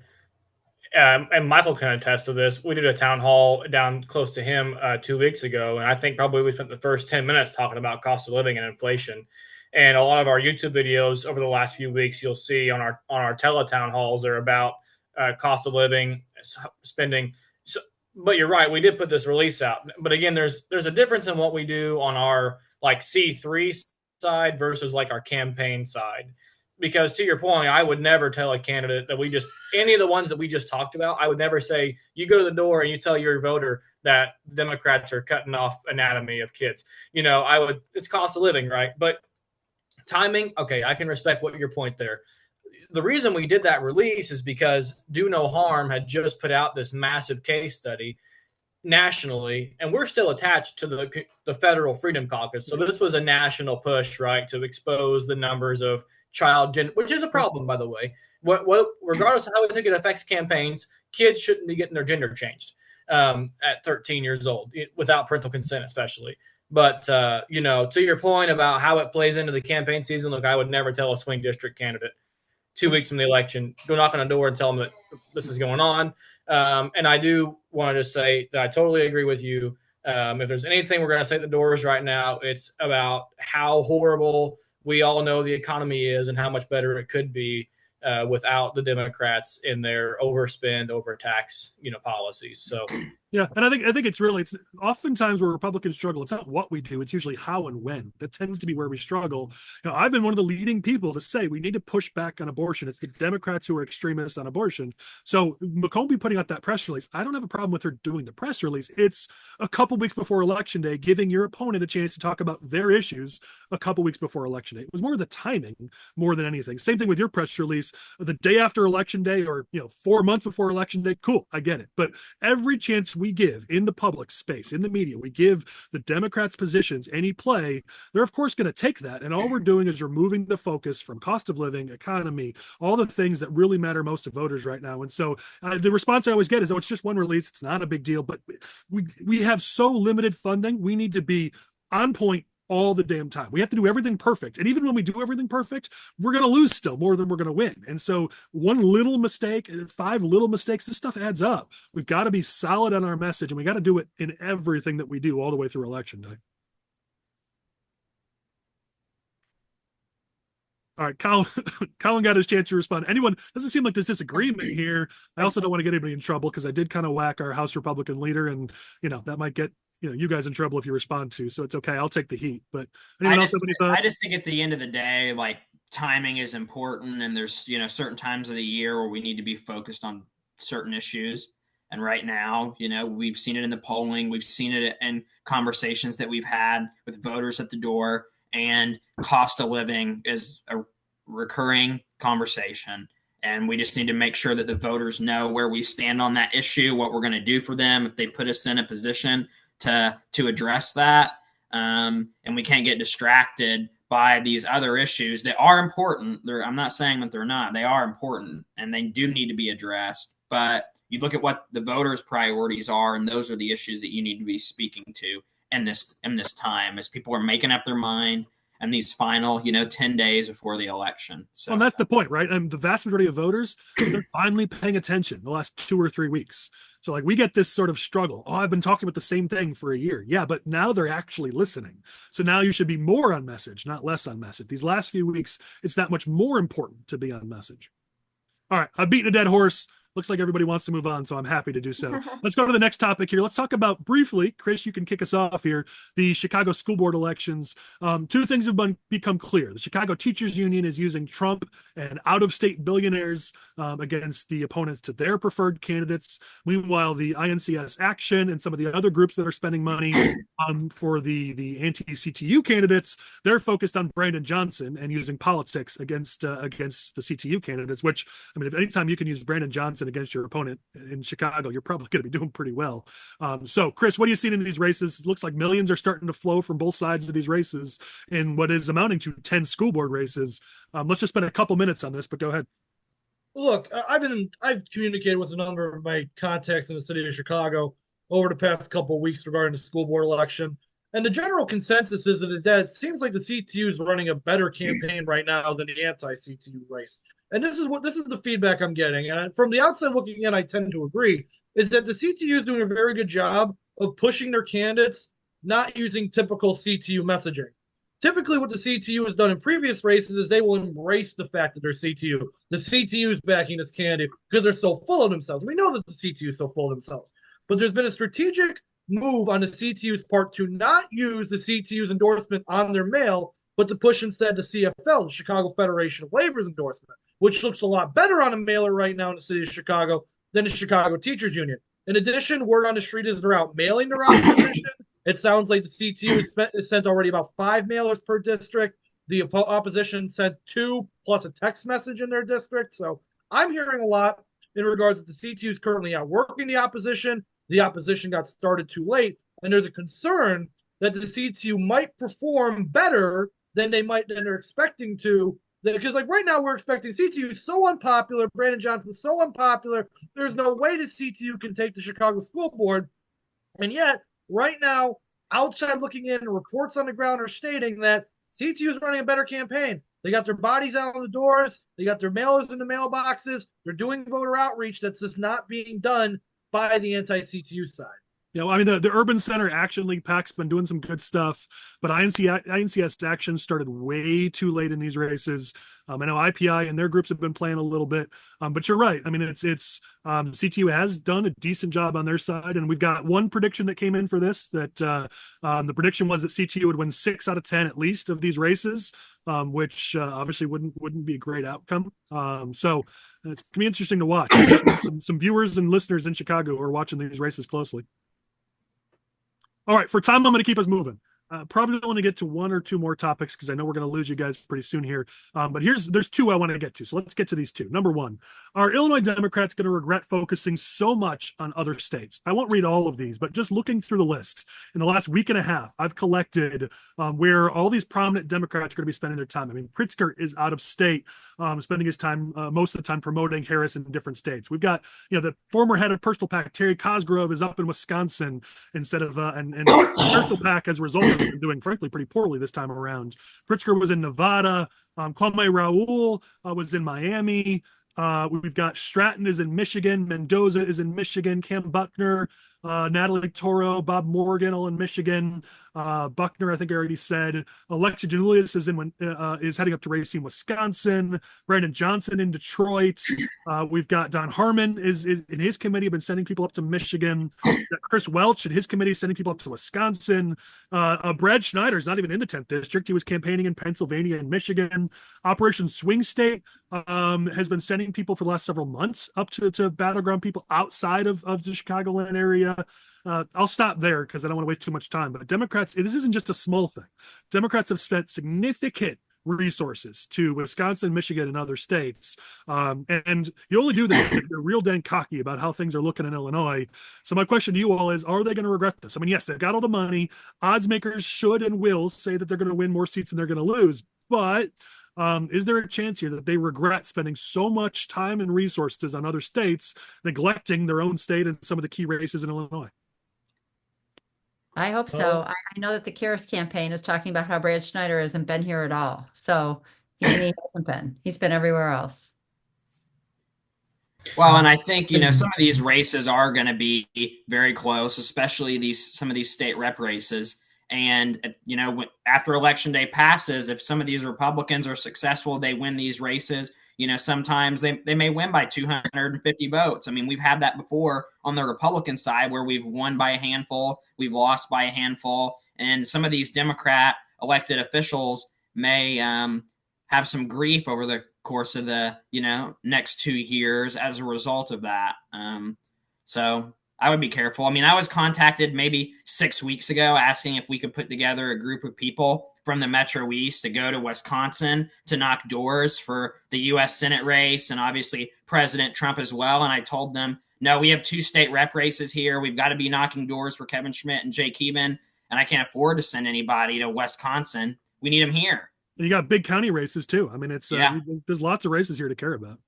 Michael can attest to this. We did a town hall down close to him 2 weeks ago, and I think probably we spent the first 10 minutes talking about cost of living and inflation. And a lot of our YouTube videos over the last few weeks, you'll see on our teletown halls are about cost of living, spending. So, but you're right, we did put this release out. But again, there's a difference in what we do on our like C3 side versus like our campaign side. Because to your point, I would never tell a candidate that any of the ones that we just talked about, I would never say, you go to the door and you tell your voter that Democrats are cutting off anatomy of kids. It's cost of living, right? But timing, okay, I can respect what your point there. The reason we did that release is because Do No Harm had just put out this massive case study nationally, and we're still attached to the Federal Freedom Caucus. So this was a national push, right, to expose the numbers of child gender, which is a problem, by the way. What regardless of how we think it affects campaigns, kids shouldn't be getting their gender changed at 13 years old without parental consent, especially. But to your point about how it plays into the campaign season, look, I would never tell a swing district candidate 2 weeks from the election, go knock on a door and tell them that this is going on. And I do want to just say that I totally agree with you. If there's anything we're going to say at the doors right now, it's about how horrible we all know the economy is and how much better it could be without the Democrats in their overspend, overtax, policies. So yeah, and I think it's oftentimes where Republicans struggle. It's not what we do; it's usually how and when. That tends to be where we struggle. I've been one of the leading people to say we need to push back on abortion. It's the Democrats who are extremists on abortion. So McCombie putting out that press release, I don't have a problem with her doing the press release. It's a couple weeks before Election Day, giving your opponent a chance to talk about their issues a couple weeks before Election Day. It was more the timing more than anything. Same thing with your press release the day after Election Day, or 4 months before Election Day. Cool, I get it. But every chance we give in the public space, in the media, we give the Democrats' positions any play, they're of course going to take that. And all we're doing is removing the focus from cost of living, economy, all the things that really matter most to voters right now. And so the response I always get is, oh, it's just one release. It's not a big deal. But we have so limited funding. We need to be on point all the damn time. We have to do everything perfect. And even when we do everything perfect, we're going to lose still more than we're going to win. And so one little mistake, 5 little mistakes, this stuff adds up. We've got to be solid on our message, and we got to do it in everything that we do all the way through Election Day. All right, Collin got his chance to respond. Anyone, doesn't seem like there's disagreement here. I also don't want to get anybody in trouble because I did kind of whack our House Republican leader, and that might get you guys in trouble if you respond to. So it's okay. I'll take the heat. But anyone else have any thoughts? I just think at the end of the day, like, timing is important, and there's certain times of the year where we need to be focused on certain issues. And right now, we've seen it in the polling, we've seen it in conversations that we've had with voters at the door. and cost of living is a recurring conversation. And we just need to make sure that the voters know where we stand on that issue, what we're going to do for them if they put us in a position to address that. And we can't get distracted by these other issues that are important. I'm not saying that they're not. They are important, and they do need to be addressed. But you look at what the voters' priorities are, and those are the issues that you need to be speaking to in this time as people are making up their mind and these final, 10 days before the election. So well, that's the point, right? And the vast majority of voters, they're finally paying attention the last 2 or 3 weeks. So like we get this sort of struggle. Oh, I've been talking about the same thing for a year. Yeah, but now they're actually listening. So now you should be more on message, not less on message. These last few weeks, it's that much more important to be on message. All right, I've beaten a dead horse. Looks like everybody wants to move on, so I'm happy to do so. Let's go to the next topic here. Let's talk about briefly, Chris, you can kick us off here, the Chicago school board elections. 2 things have become clear. The Chicago Teachers Union is using Trump and out-of-state billionaires against the opponents to their preferred candidates. Meanwhile, the INCS Action and some of the other groups that are spending money for the anti-CTU candidates, they're focused on Brandon Johnson and using politics against the CTU candidates, which, I mean, if anytime you can use Brandon Johnson against your opponent in Chicago, you're probably going to be doing pretty well. So, Chris, what are you seeing in these races? It looks like millions are starting to flow from both sides of these races in what is amounting to 10 school board races. Let's just spend a couple minutes on this, but go ahead. Look, I've communicated with a number of my contacts in the city of Chicago over the past couple of weeks regarding the school board election. And the general consensus is that it seems like the CTU is running a better campaign right now than the anti-CTU race. And this is the feedback I'm getting. And from the outside looking in, I tend to agree, is that the CTU is doing a very good job of pushing their candidates, not using typical CTU messaging. Typically, what the CTU has done in previous races is they will embrace the fact that they're CTU. The CTU is backing this candidate because they're so full of themselves. We know that the CTU is so full of themselves. But there's been a strategic move on the CTU's part to not use the CTU's endorsement on their mail, but to push instead the CFL, the Chicago Federation of Labor's endorsement, which looks a lot better on a mailer right now in the city of Chicago than the Chicago Teachers Union. In addition, word on the street is they're out mailing their opposition. It sounds like the CTU has sent already about 5 mailers per district. The opposition sent 2 plus a text message in their district. So I'm hearing a lot in regards that the CTU is currently outworking the opposition. The opposition got started too late, and there's a concern that the CTU might perform better than they're expecting to. Because like right now we're expecting CTU so unpopular, Brandon Johnson so unpopular, there's no way the CTU can take the Chicago School Board. And yet, right now, outside looking in, reports on the ground are stating that CTU is running a better campaign. They got their bodies out on the doors. They got their mailers in the mailboxes. They're doing voter outreach that's just not being done by the anti-CTU side. Yeah, well, I mean, the Urban Center Action League PAC's been doing some good stuff, but INCS Action started way too late in these races. I know IPI and their groups have been playing a little bit, but you're right. I mean, it's CTU has done a decent job on their side, and we've got one prediction that came in for this, that the prediction was that CTU would win 6 out of 10 at least of these races, which obviously wouldn't be a great outcome. So it's gonna be interesting to watch. Some viewers and listeners in Chicago who are watching these races closely. All right, for time, I'm going to keep us moving. Probably want to get to 1 or 2 more topics because I know we're going to lose you guys pretty soon here. But there's 2 I want to get to. So let's get to these 2. Number 1, are Illinois Democrats going to regret focusing so much on other states? I won't read all of these, but just looking through the list in the last week and a half, I've collected where all these prominent Democrats are going to be spending their time. I mean, Pritzker is out of state, spending his time, most of the time, promoting Harris in different states. We've got, the former head of Personal PAC, Terry Cosgrove, is up in Wisconsin instead of, and Personal PAC, as a result, has been doing, frankly, pretty poorly this time around. Pritzker was in Nevada. Kwame Raoul was in Miami. We've got Stratton is in Michigan. Mendoza is in Michigan. Cam Buckner, Natalie Toro, Bob Morgan, all in Michigan. Buckner, I think I already said. Alexia Janulius is heading up to Racine, Wisconsin. Brandon Johnson in Detroit. We've got Don Harmon is in his committee, been sending people up to Michigan. Chris Welch and his committee sending people up to Wisconsin. Brad Schneider is not even in the 10th district. He was campaigning in Pennsylvania and Michigan. Operation Swing State has been sending people for the last several months up to battleground people outside of the Chicagoland area. I'll stop there because I don't want to waste too much time. But Democrats, this isn't just a small thing. Democrats have spent significant resources to Wisconsin, Michigan, and other states. And you only do this if you're real dang cocky about how things are looking in Illinois. So my question to you all is, are they going to regret this? I mean, yes, they've got all the money. Odds makers should and will say that they're going to win more seats than they're going to lose. But is there a chance here that they regret spending so much time and resources on other states, neglecting their own state and some of the key races in Illinois? I hope so. I know that the Carris campaign is talking about how Brad Schneider hasn't been here at all. So he hasn't been. He's been everywhere else. Well, and I think, some of these races are going to be very close, especially some of these state rep races. And, after Election Day passes, if some of these Republicans are successful, they win these races, sometimes they may win by 250 votes. I mean, we've had that before on the Republican side where we've won by a handful, we've lost by a handful. And some of these Democrat elected officials may have some grief over the course of the, next 2 years as a result of that. So I would be careful. I mean, I was contacted maybe 6 weeks ago asking if we could put together a group of people from the Metro East to go to Wisconsin to knock doors for the U.S. Senate race and obviously President Trump as well. And I told them, no, we have 2 state rep races here. We've got to be knocking doors for Kevin Schmidt and Jay Keeban. And I can't afford to send anybody to Wisconsin. We need them here. You got big county races too. I mean, it's there's lots of races here to care about.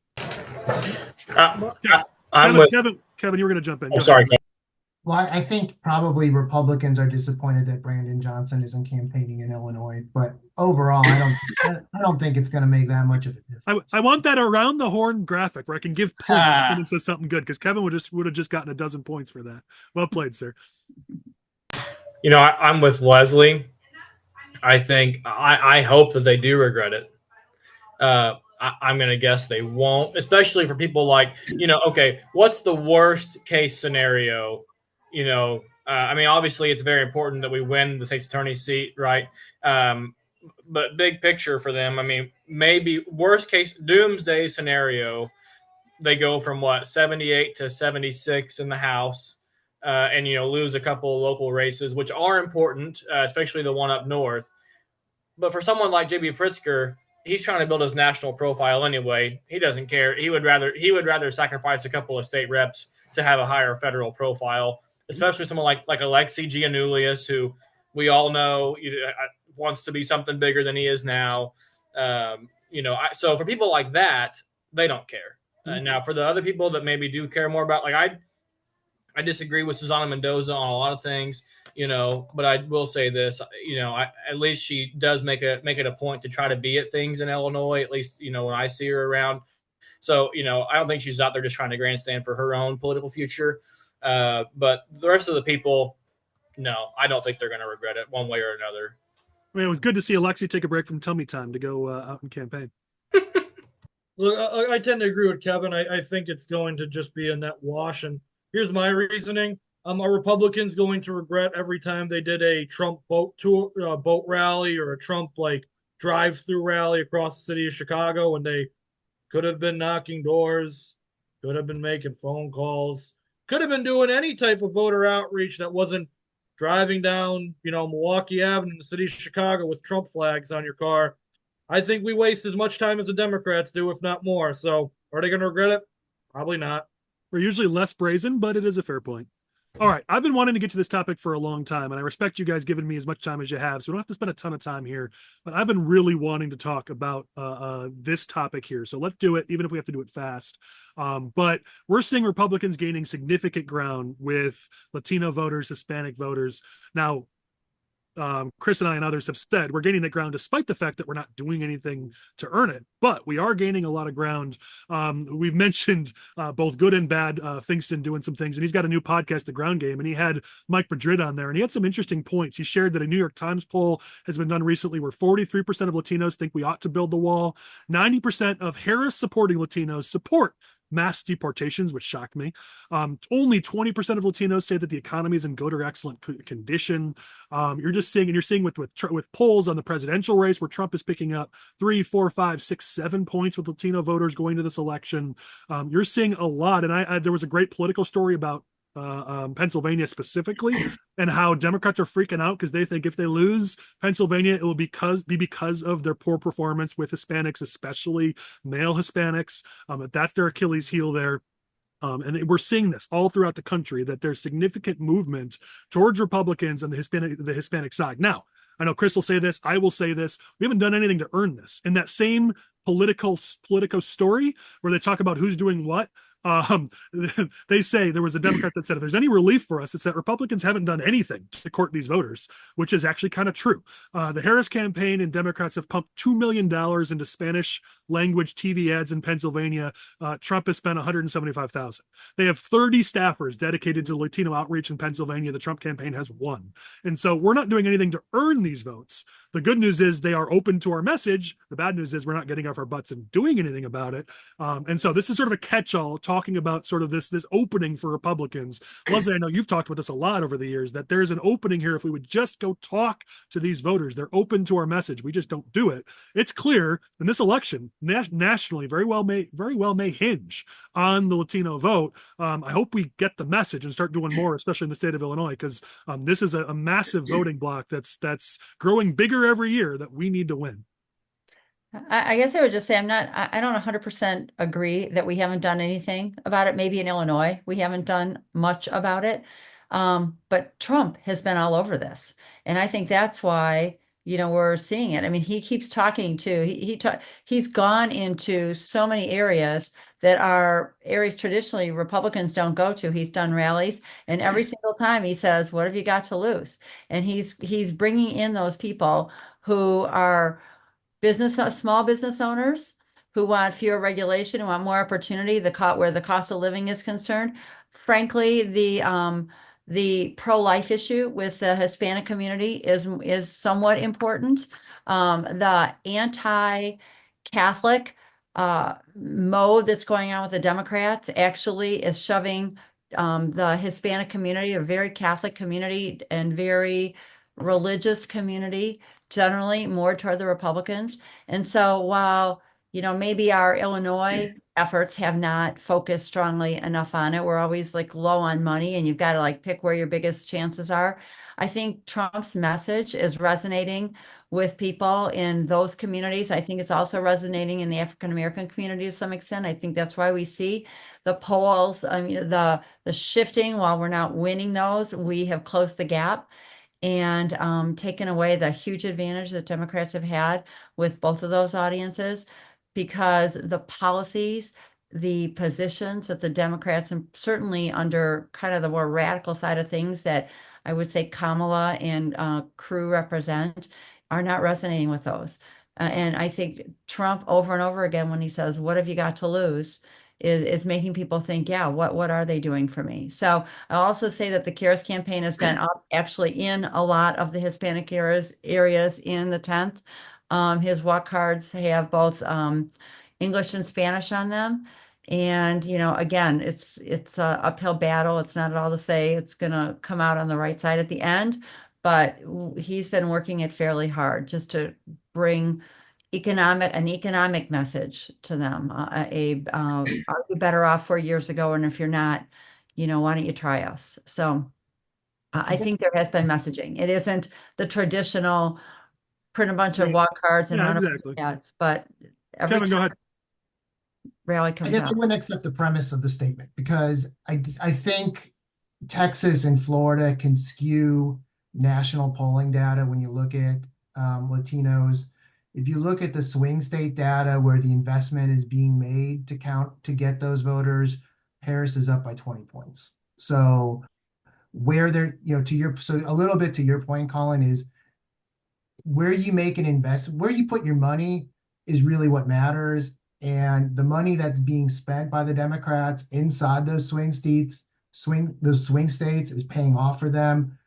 Kevin, you were going to jump in. I'm sorry. Well, I think probably Republicans are disappointed that Brandon Johnson isn't campaigning in Illinois, but overall, I don't think it's going to make that much of a difference. I want that around the horn graphic where I can give points if someone says something good, because Kevin would have just gotten a dozen points for that. Well played, sir. I'm with Leslie. I think I hope that they do regret it. I'm going to guess they won't, especially for people like, okay, what's the worst case scenario? I mean, obviously it's very important that we win the state's attorney's seat, right? But big picture for them, I mean, maybe worst case doomsday scenario, they go from 78 to 76 in the House and, lose a couple of local races, which are important, especially the one up north. But for someone like J.B. Pritzker, he's trying to build his national profile anyway. He doesn't care. He would rather sacrifice a couple of state reps to have a higher federal profile, especially someone like Alexei Giannoulias, who we all know wants to be something bigger than he is now. So for people like that, they don't care. Now, for the other people that maybe do care more about, I disagree with Susana Mendoza on a lot of things, but I will say this, at least she does make it a point to try to be at things in Illinois, at least, when I see her around. So, I don't think she's out there just trying to grandstand for her own political future. But the rest of the people, no, I don't think they're going to regret it one way or another. I mean, it was good to see Alexei take a break from tummy time to go out and campaign. Look, I tend to agree with Kevin. I think it's going to just be a net wash. And here's my reasoning. Are Republicans going to regret every time they did a Trump boat rally or a Trump drive-through rally across the city of Chicago when they could have been knocking doors, could have been making phone calls, could have been doing any type of voter outreach that wasn't driving down, Milwaukee Avenue in the city of Chicago with Trump flags on your car? I think we waste as much time as the Democrats do, if not more. So are they going to regret it? Probably not. We're usually less brazen, but it is a fair point. All right. I've been wanting to get to this topic for a long time, and I respect you guys giving me as much time as you have, so we don't have to spend a ton of time here. But I've been really wanting to talk about this topic here. So let's do it, even if we have to do it fast. But we're seeing Republicans gaining significant ground with Latino voters, Hispanic voters. Now, Chris and I and others have said we're gaining that ground despite the fact that we're not doing anything to earn it, but we are gaining a lot of ground. We've mentioned both good and bad Finkston doing some things, and he's got a new podcast, The Ground Game, and he had Mike Madrid on there, and he had some interesting points. He shared that a New York Times poll has been done recently where 43% of Latinos think we ought to build the wall. 90% of Harris supporting Latinos support mass deportations, which shocked me. Only 20% of Latinos say that the economy is in good or excellent condition. You're seeing with polls on the presidential race where Trump is picking up 3, 4, 5, 6, 7 points with Latino voters going to this election. You're seeing a lot. And there was a great political story about Pennsylvania specifically, and how Democrats are freaking out because they think if they lose Pennsylvania, it will be because of their poor performance with Hispanics, especially male Hispanics. That's their Achilles heel there. And we're seeing this all throughout the country, that there's significant movement towards Republicans on the Hispanic side. Now, I know Chris will say this, I will say this. We haven't done anything to earn this. In that same Politico story where they talk about who's doing what, um, they say there was a Democrat that said if there's any relief for us, it's that Republicans haven't done anything to court these voters, which is actually kind of true. The Harris campaign and Democrats have pumped $2 million into Spanish language TV ads in Pennsylvania. Trump has spent $175,000. They have 30 staffers dedicated to Latino outreach in Pennsylvania. The Trump campaign has one. And so we're not doing anything to earn these votes. The good news is they are open to our message. The bad news is we're not getting off our butts and doing anything about it. And so this is sort of a catch-all talking about sort of this opening for Republicans. Leslie, I know you've talked about this a lot over the years, that there's an opening here if we would just go talk to these voters. They're open to our message. We just don't do it. It's clear in this election, nationally, very well may hinge on the Latino vote. I hope we get the message and start doing more, especially in the state of Illinois, because this is a massive voting block that's growing bigger every year that we need to win. I guess I would just say I don't 100% agree that we haven't done anything about it. Maybe in Illinois, we haven't done much about it. But Trump has been all over this. And I think that's why, we're seeing it. I mean, he keeps talking he's gone into so many areas that are areas traditionally Republicans don't go to. He's done rallies, and every single time he says, "What have you got to lose?" And he's bringing in those people who are small business owners who want fewer regulation, who want more opportunity, where the cost of living is concerned. Frankly, the pro-life issue with the Hispanic community is somewhat important. The anti-Catholic mode that's going on with the Democrats actually is shoving the Hispanic community, a very Catholic community and very religious community, generally more toward the Republicans. And so while, maybe our Illinois efforts have not focused strongly enough on it, we're always like low on money and you've got to like pick where your biggest chances are. I think Trump's message is resonating with people in those communities. I think it's also resonating in the African-American community to some extent. I think that's why we see the polls, the shifting. While we're not winning those, we have closed the gap and taken away the huge advantage that Democrats have had with both of those audiences, because the policies, the positions that the Democrats, and certainly under kind of the more radical side of things that I would say Kamala and crew represent, are not resonating with those. And I think Trump over and over again, when he says, "What have you got to lose?" is making people think, yeah, what are they doing for me? So I'll also say that the Carris campaign has been up actually in a lot of the Hispanic areas in the 10th. His walk cards have both English and Spanish on them. And, again, it's a uphill battle. It's not at all to say it's going to come out on the right side at the end, but he's been working it fairly hard just to bring an economic message to them. Are you better off 4 years ago? And if you're not, why don't you try us? So I think there has been messaging. It isn't the traditional print a bunch of walk cards and run exactly. ads, but every Kevin, time go ahead. rally I comes guess I out. wouldn't accept the premise of the statement, because I think Texas and Florida can skew national polling data when you look at Latinos. If you look at the swing state data where the investment is being made to get those voters, Harris is up by 20 points. So where they're, so a little bit to your point, Collin, is where you make an investment, where you put your money is really what matters. And the money that's being spent by the Democrats inside those swing states is paying off for them,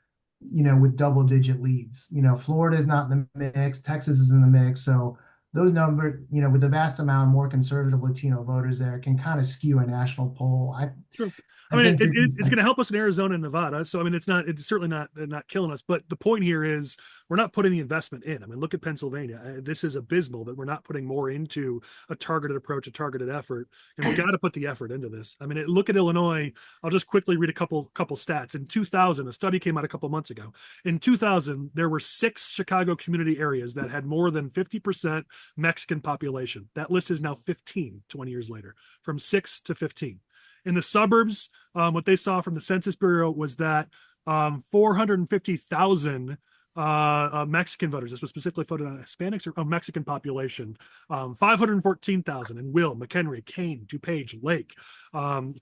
with double-digit leads. Florida is not in the mix, Texas is in the mix. So those numbers, with the vast amount of more conservative Latino voters there, can kind of skew a national poll. True. I mean, it's going to help us in Arizona and Nevada. So, I mean, it's certainly not killing us. But the point here is we're not putting the investment in. I mean, look at Pennsylvania. This is abysmal that we're not putting more into a targeted approach, a targeted effort, and we've got to put the effort into this. I mean, look at Illinois. I'll just quickly read a couple stats. In 2000, a study came out a couple months ago. In 2000, there were 6 Chicago community areas that had more than 50% Mexican population. That list is now 15, 20 years later, from 6 to 15. In the suburbs, what they saw from the Census Bureau was that 450,000 Mexican voters. This was specifically voted on Hispanics or Mexican population. 514,000 in Will, McHenry, Kane, DuPage, Lake.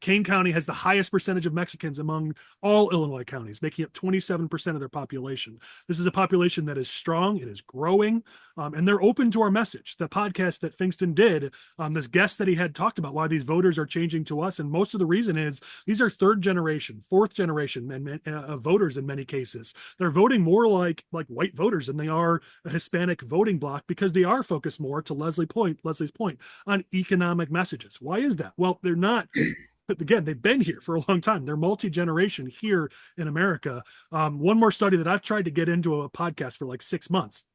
Kane County has the highest percentage of Mexicans among all Illinois counties, making up 27% of their population. This is a population that is strong, it is growing, and they're open to our message. The podcast that Fingston did, this guest that he had talked about why these voters are changing to us, and most of the reason is these are third generation, fourth generation voters in many cases. They're voting more like white voters than they are a Hispanic voting bloc because they are focused more, to Leslie's point, on economic messages. Why is that? Well, they're not. Again, they've been here for a long time. They're multi-generation here in America. One more study that I've tried to get into a podcast for like 6 months.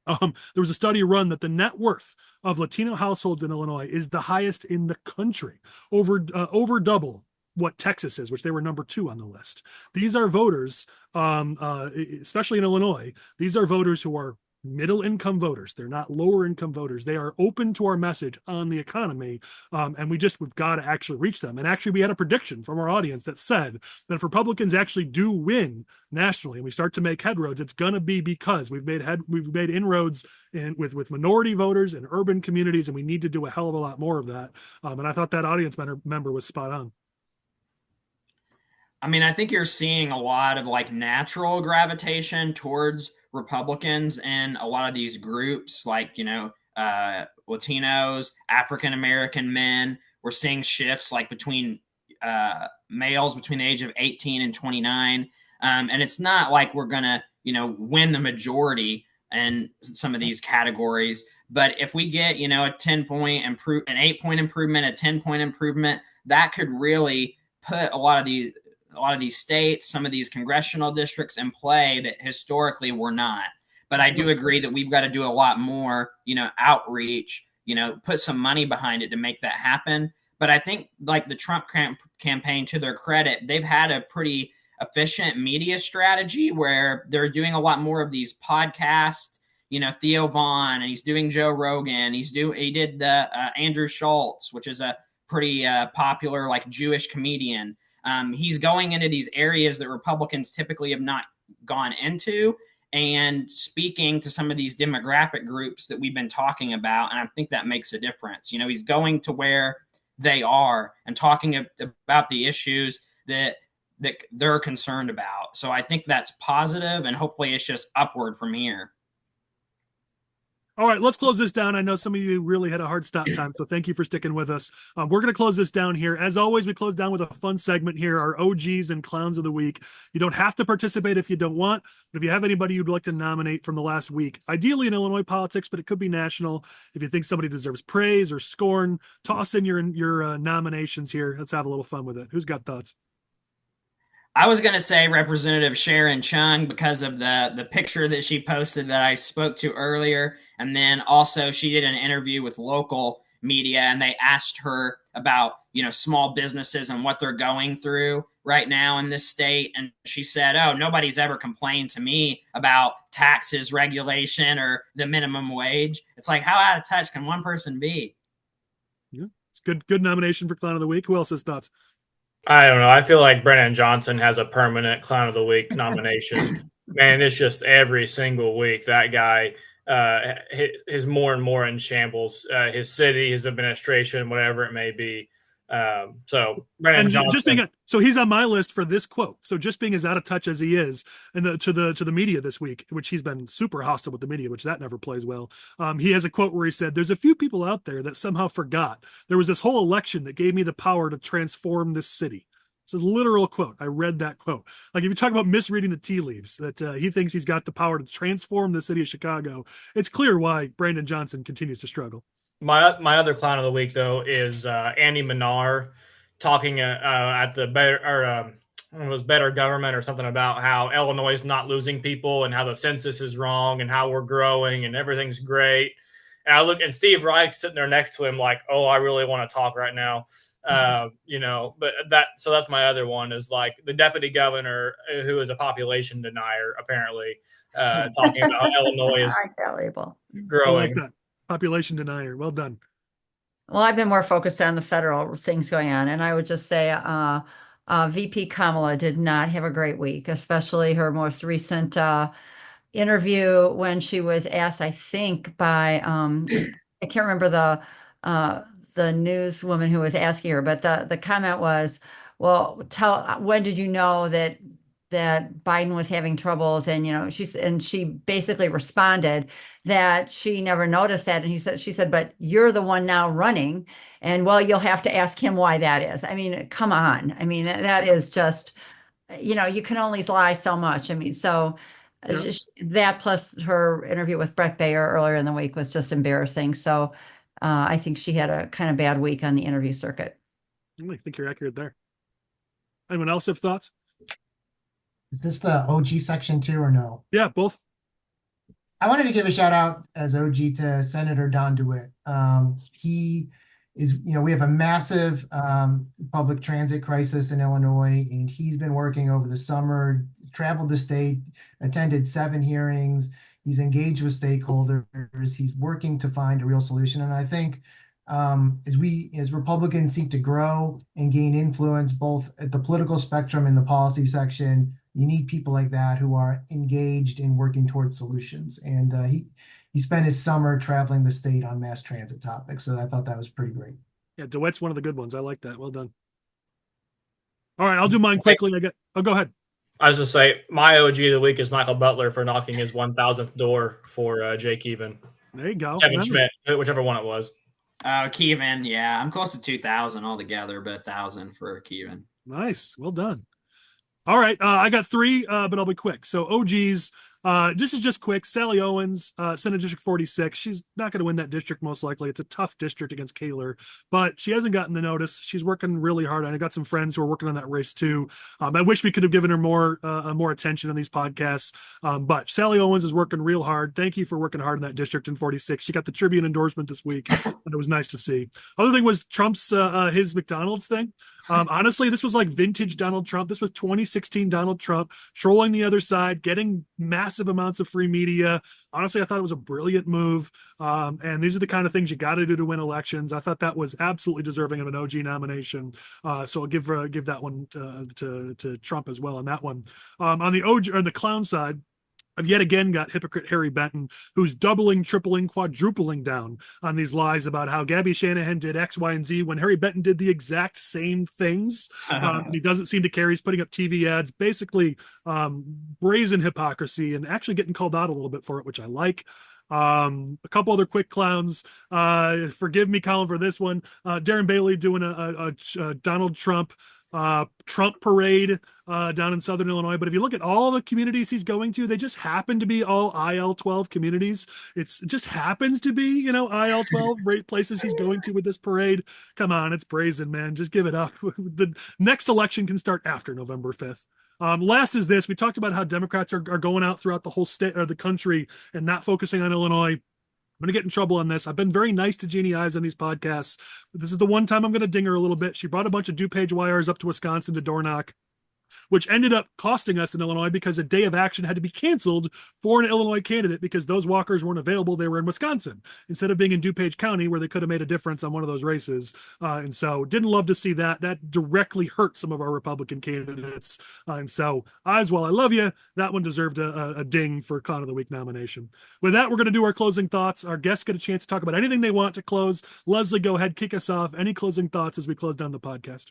There was a study run that the net worth of Latino households in Illinois is the highest in the country, over double what Texas is, which they were number 2 on the list. These are voters, especially in Illinois, these are voters who are middle income voters. They're not lower income voters. They are open to our message on the economy. And we've got to actually reach them. And actually, we had a prediction from our audience that said that if Republicans actually do win nationally and we start to make headroads, it's going to be because we've made inroads with minority voters in urban communities, and we need to do a hell of a lot more of that. And I thought that audience member was spot on. I mean, I think you're seeing a lot of like natural gravitation towards Republicans and a lot of these groups, like, Latinos, African-American men. We're seeing shifts like between males between the age of 18 and 29. And it's not like we're going to, win the majority in some of these categories. But if we get, a 10-point an 8-point improvement, a 10-point improvement, that could really put a lot of these states, some of these congressional districts in play that historically were not. But I do agree that we've got to do a lot more, outreach, put some money behind it to make that happen. But I think like the Trump campaign, to their credit, they've had a pretty efficient media strategy where they're doing a lot more of these podcasts, Theo Vaughn, and he's doing Joe Rogan. He did the Andrew Schultz, which is a pretty popular like Jewish comedian. He's going into these areas that Republicans typically have not gone into and speaking to some of these demographic groups that we've been talking about. And I think that makes a difference. He's going to where they are and talking about the issues that they're concerned about. So I think that's positive, and hopefully it's just upward from here. All right, let's close this down. I know some of you really had a hard stop time, so thank you for sticking with us. We're going to close this down here. As always, we close down with a fun segment here, our OGs and Clowns of the Week. You don't have to participate if you don't want, but if you have anybody you'd like to nominate from the last week, ideally in Illinois politics, but it could be national. If you think somebody deserves praise or scorn, toss in your nominations here. Let's have a little fun with it. Who's got thoughts? I was going to say Representative Sharon Chung because of the picture that she posted that I spoke to earlier. And then also she did an interview with local media, and they asked her about, small businesses and what they're going through right now in this state. And she said, "Oh, nobody's ever complained to me about taxes, regulation, or the minimum wage." It's like, how out of touch can one person be? Yeah, it's good nomination for Clown of the Week. Who else has thoughts? I don't know. I feel like Brennan Johnson has a permanent Clown of the Week nomination. Man, it's just every single week that guy is more and more in shambles. His city, his administration, whatever it may be. So Brennan Johnson. So he's on my list for this quote. So just being as out of touch as he is, and to the media this week, which he's been super hostile with the media, which that never plays well. He has a quote where he said, "There's a few people out there that somehow forgot there was this whole election that gave me the power to transform this city." It's a literal quote. I read that quote. Like if you talk about misreading the tea leaves, that he thinks he's got the power to transform the city of Chicago, it's clear why Brandon Johnson continues to struggle. My other Clown of the Week, though, is Andy Manar talking at the it was better government or something about how Illinois is not losing people and how the census is wrong and how we're growing and everything's great. And I look, and Steve Reich's sitting there next to him like, oh, I really want to talk right now. But so that's my other one is like the deputy governor who is a population denier, apparently, talking about Illinois is I like that label. growing. I like that. Population denier. Well done. Well, I've been more focused on the federal things going on, and I would just say VP Kamala did not have a great week, especially her most recent interview when she was asked, I think, by I can't remember the newswoman who was asking her, but the comment was, "Well, when did you know that Biden was having troubles?" And she basically responded that she never noticed that, and she said, "But you're the one now running, and well, you'll have to ask him why that is." I mean, come on. I mean, that is just, you can only lie so much. I mean, so. Yeah. That plus her interview with Brett Baer earlier in the week was just embarrassing. So I think she had a kind of bad week on the interview circuit. I think you're accurate there. Anyone else have thoughts? Is this the OG section too, or no? Yeah, both. I wanted to give a shout out as OG to Senator Don DeWitt. He is, we have a massive public transit crisis in Illinois, and he's been working over the summer, traveled the state, attended 7 hearings. He's engaged with stakeholders. He's working to find a real solution. And I think as Republicans seek to grow and gain influence, both at the political spectrum and the policy section, you need people like that who are engaged in working towards solutions. And he spent his summer traveling the state on mass transit topics. So I thought that was pretty great. Yeah, DeWitt's one of the good ones. I like that. Well done. All right, I'll do mine quickly. Go ahead. I was just say my OG of the week is Michael Butler for knocking his 1,000th door for Jake Even. There you go. Kevin Schmidt, whichever one it was. Kevin, yeah, I'm close to 2,000 altogether, but 1,000 for Kevin. Nice. Well done. All right, I got 3, but I'll be quick. So OGs, this is just quick. Sally Owens, Senate District 46. She's not going to win that district most likely. It's a tough district against Kaler, but she hasn't gotten the notice. She's working really hard. I got some friends who are working on that race too. I wish we could have given her more attention on these podcasts, but Sally Owens is working real hard. Thank you for working hard in that district in 46. She got the Tribune endorsement this week, and it was nice to see. Other thing was Trump's his McDonald's thing. Honestly, this was like vintage Donald Trump. This was 2016 Donald Trump trolling the other side, getting massive amounts of free media. Honestly, I thought it was a brilliant move. And these are the kind of things you got to do to win elections. I thought that was absolutely deserving of an OG nomination. So I'll give that one to Trump as well on that one. On the OG or the clown side, I've yet again got hypocrite Harry Benton, who's doubling, tripling, quadrupling down on these lies about how Gabby Shanahan did X, Y, and Z when Harry Benton did the exact same things. And he doesn't seem to care. He's putting up TV ads, basically brazen hypocrisy, and actually getting called out a little bit for it, which I like. A couple other quick clowns. Forgive me, Colin, for this one. Darren Bailey doing a Donald Trump parade down in Southern Illinois. But if you look at all the communities he's going to, they just happen to be all IL-12 communities. It just happens to be, IL-12 places he's going to with this parade. Come on, it's brazen, man. Just give it up. The next election can start after November 5th. Last is this. We talked about how Democrats are going out throughout the whole state or the country and not focusing on Illinois. I'm going to get in trouble on this. I've been very nice to Jeannie Ives on these podcasts, but this is the one time I'm going to ding her a little bit. She brought a bunch of DuPage wires up to Wisconsin to door knock, which ended up costing us in Illinois because a day of action had to be canceled for an Illinois candidate because those walkers weren't available. They were in Wisconsin instead of being in DuPage County where they could have made a difference on one of those races. And so didn't love to see that. That directly hurt some of our Republican candidates. And so Ives, while I love you, that one deserved a ding for Clown of the Week nomination. With that, we're going to do our closing thoughts. Our guests get a chance to talk about anything they want to close. Leslie, go ahead, kick us off. Any closing thoughts as we close down the podcast?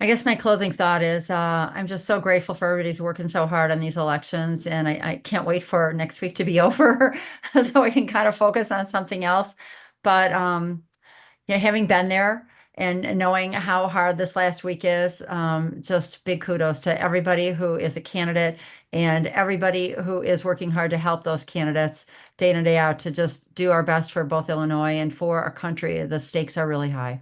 I guess my closing thought is I'm just so grateful for everybody's working so hard on these elections, and I can't wait for next week to be over so I can kind of focus on something else. But having been there and knowing how hard this last week is, just big kudos to everybody who is a candidate and everybody who is working hard to help those candidates day in and day out to just do our best for both Illinois and for our country. The stakes are really high.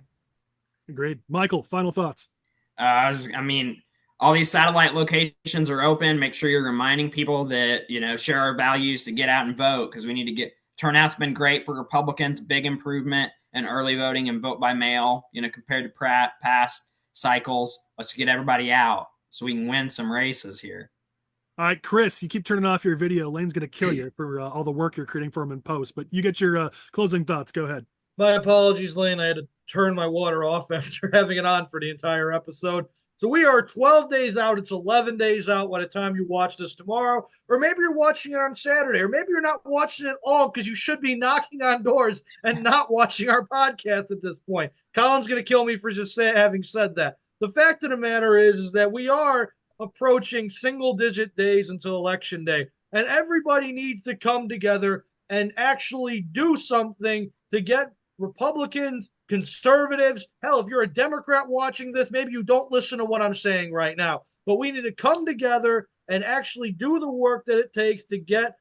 Agreed. Michael, final thoughts. I mean, all these satellite locations are open. Make sure you're reminding people that, share our values to get out and vote, because we need to get turnout's been great for Republicans, big improvement in early voting and vote by mail, compared to past cycles. Let's get everybody out so we can win some races here. All right, Chris, you keep turning off your video. Lane's going to kill you for all the work you're creating for him in post, but you get your closing thoughts. Go ahead. My apologies, Lane. I had to turn my water off after having it on for the entire episode. So we are 12 days out. It's 11 days out by the time you watch this tomorrow. Or maybe you're watching it on Saturday. Or maybe you're not watching it all because you should be knocking on doors and not watching our podcast at this point. Colin's going to kill me for just having said that. The fact of the matter is that we are approaching single-digit days until Election Day. And everybody needs to come together and actually do something to get Republicans, conservatives, hell, if you're a Democrat watching this, maybe you don't listen to what I'm saying right now. But we need to come together and actually do the work that it takes to get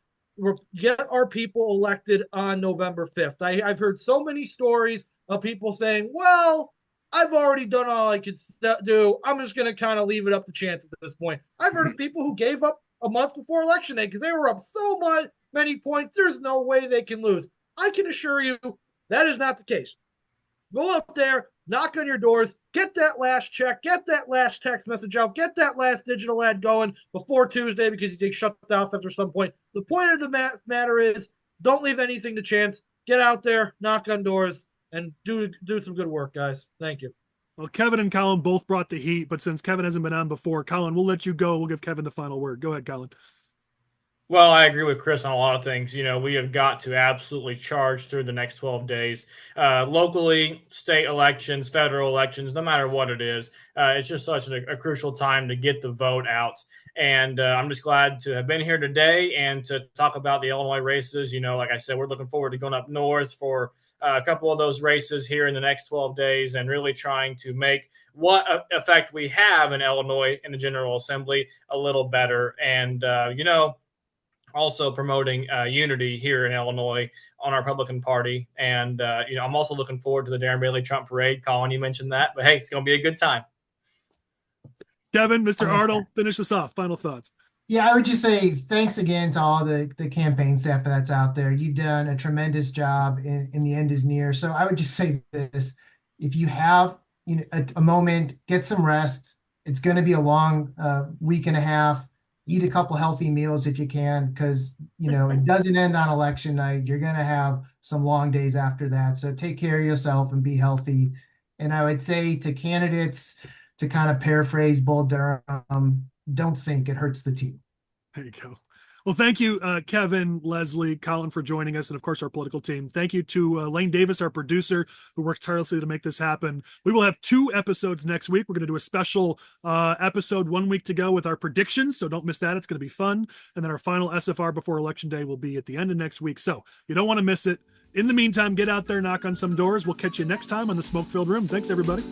our people elected on November 5th. I've heard so many stories of people saying, well, I've already done all I could do. I'm just going to kind of leave it up to chance at this point. I've heard of people who gave up a month before Election Day because they were up so many points. There's no way they can lose. I can assure you that is not the case. Go up there, knock on your doors, get that last check, get that last text message out, get that last digital ad going before Tuesday because you get shut off after some point. The point of the matter is don't leave anything to chance. Get out there, knock on doors, and do some good work, guys. Thank you. Well, Kevin and Collin both brought the heat, but since Kevin hasn't been on before, Collin, we'll let you go. We'll give Kevin the final word. Go ahead, Collin. Well, I agree with Chris on a lot of things. We have got to absolutely charge through the next 12 days. Locally, state elections, federal elections, no matter what it is. It's just such a crucial time to get the vote out. And I'm just glad to have been here today and to talk about the Illinois races. Like I said, we're looking forward to going up north for a couple of those races here in the next 12 days and really trying to make what effect we have in Illinois in the General Assembly a little better. And, also promoting unity here in Illinois on our Republican Party. And, I'm also looking forward to the Darren Bailey Trump parade. Collin, you mentioned that, but hey, it's going to be a good time. Kevin, Mr. Artl, finish us off. Final thoughts. Yeah, I would just say thanks again to all the campaign staff that's out there. You've done a tremendous job and the end is near. So I would just say this, if you have a moment, get some rest. It's going to be a long week and a half. Eat a couple healthy meals if you can, because it doesn't end on election night. You're going to have some long days after that. So take care of yourself and be healthy. And I would say to candidates, to kind of paraphrase Bull Durham, don't think it hurts the team. There you go. Well, thank you, Kevin, Leslie, Collin, for joining us, and of course our political team. Thank you to Lane Davis, our producer, who works tirelessly to make this happen. We will have 2 episodes next week. We're going to do a special episode 1 week to go with our predictions, so don't miss that. It's going to be fun. And then our final SFR before Election Day will be at the end of next week, so you don't want to miss it. In the meantime, get out there, knock on some doors. We'll catch you next time on the Smoke-Filled Room. Thanks, everybody.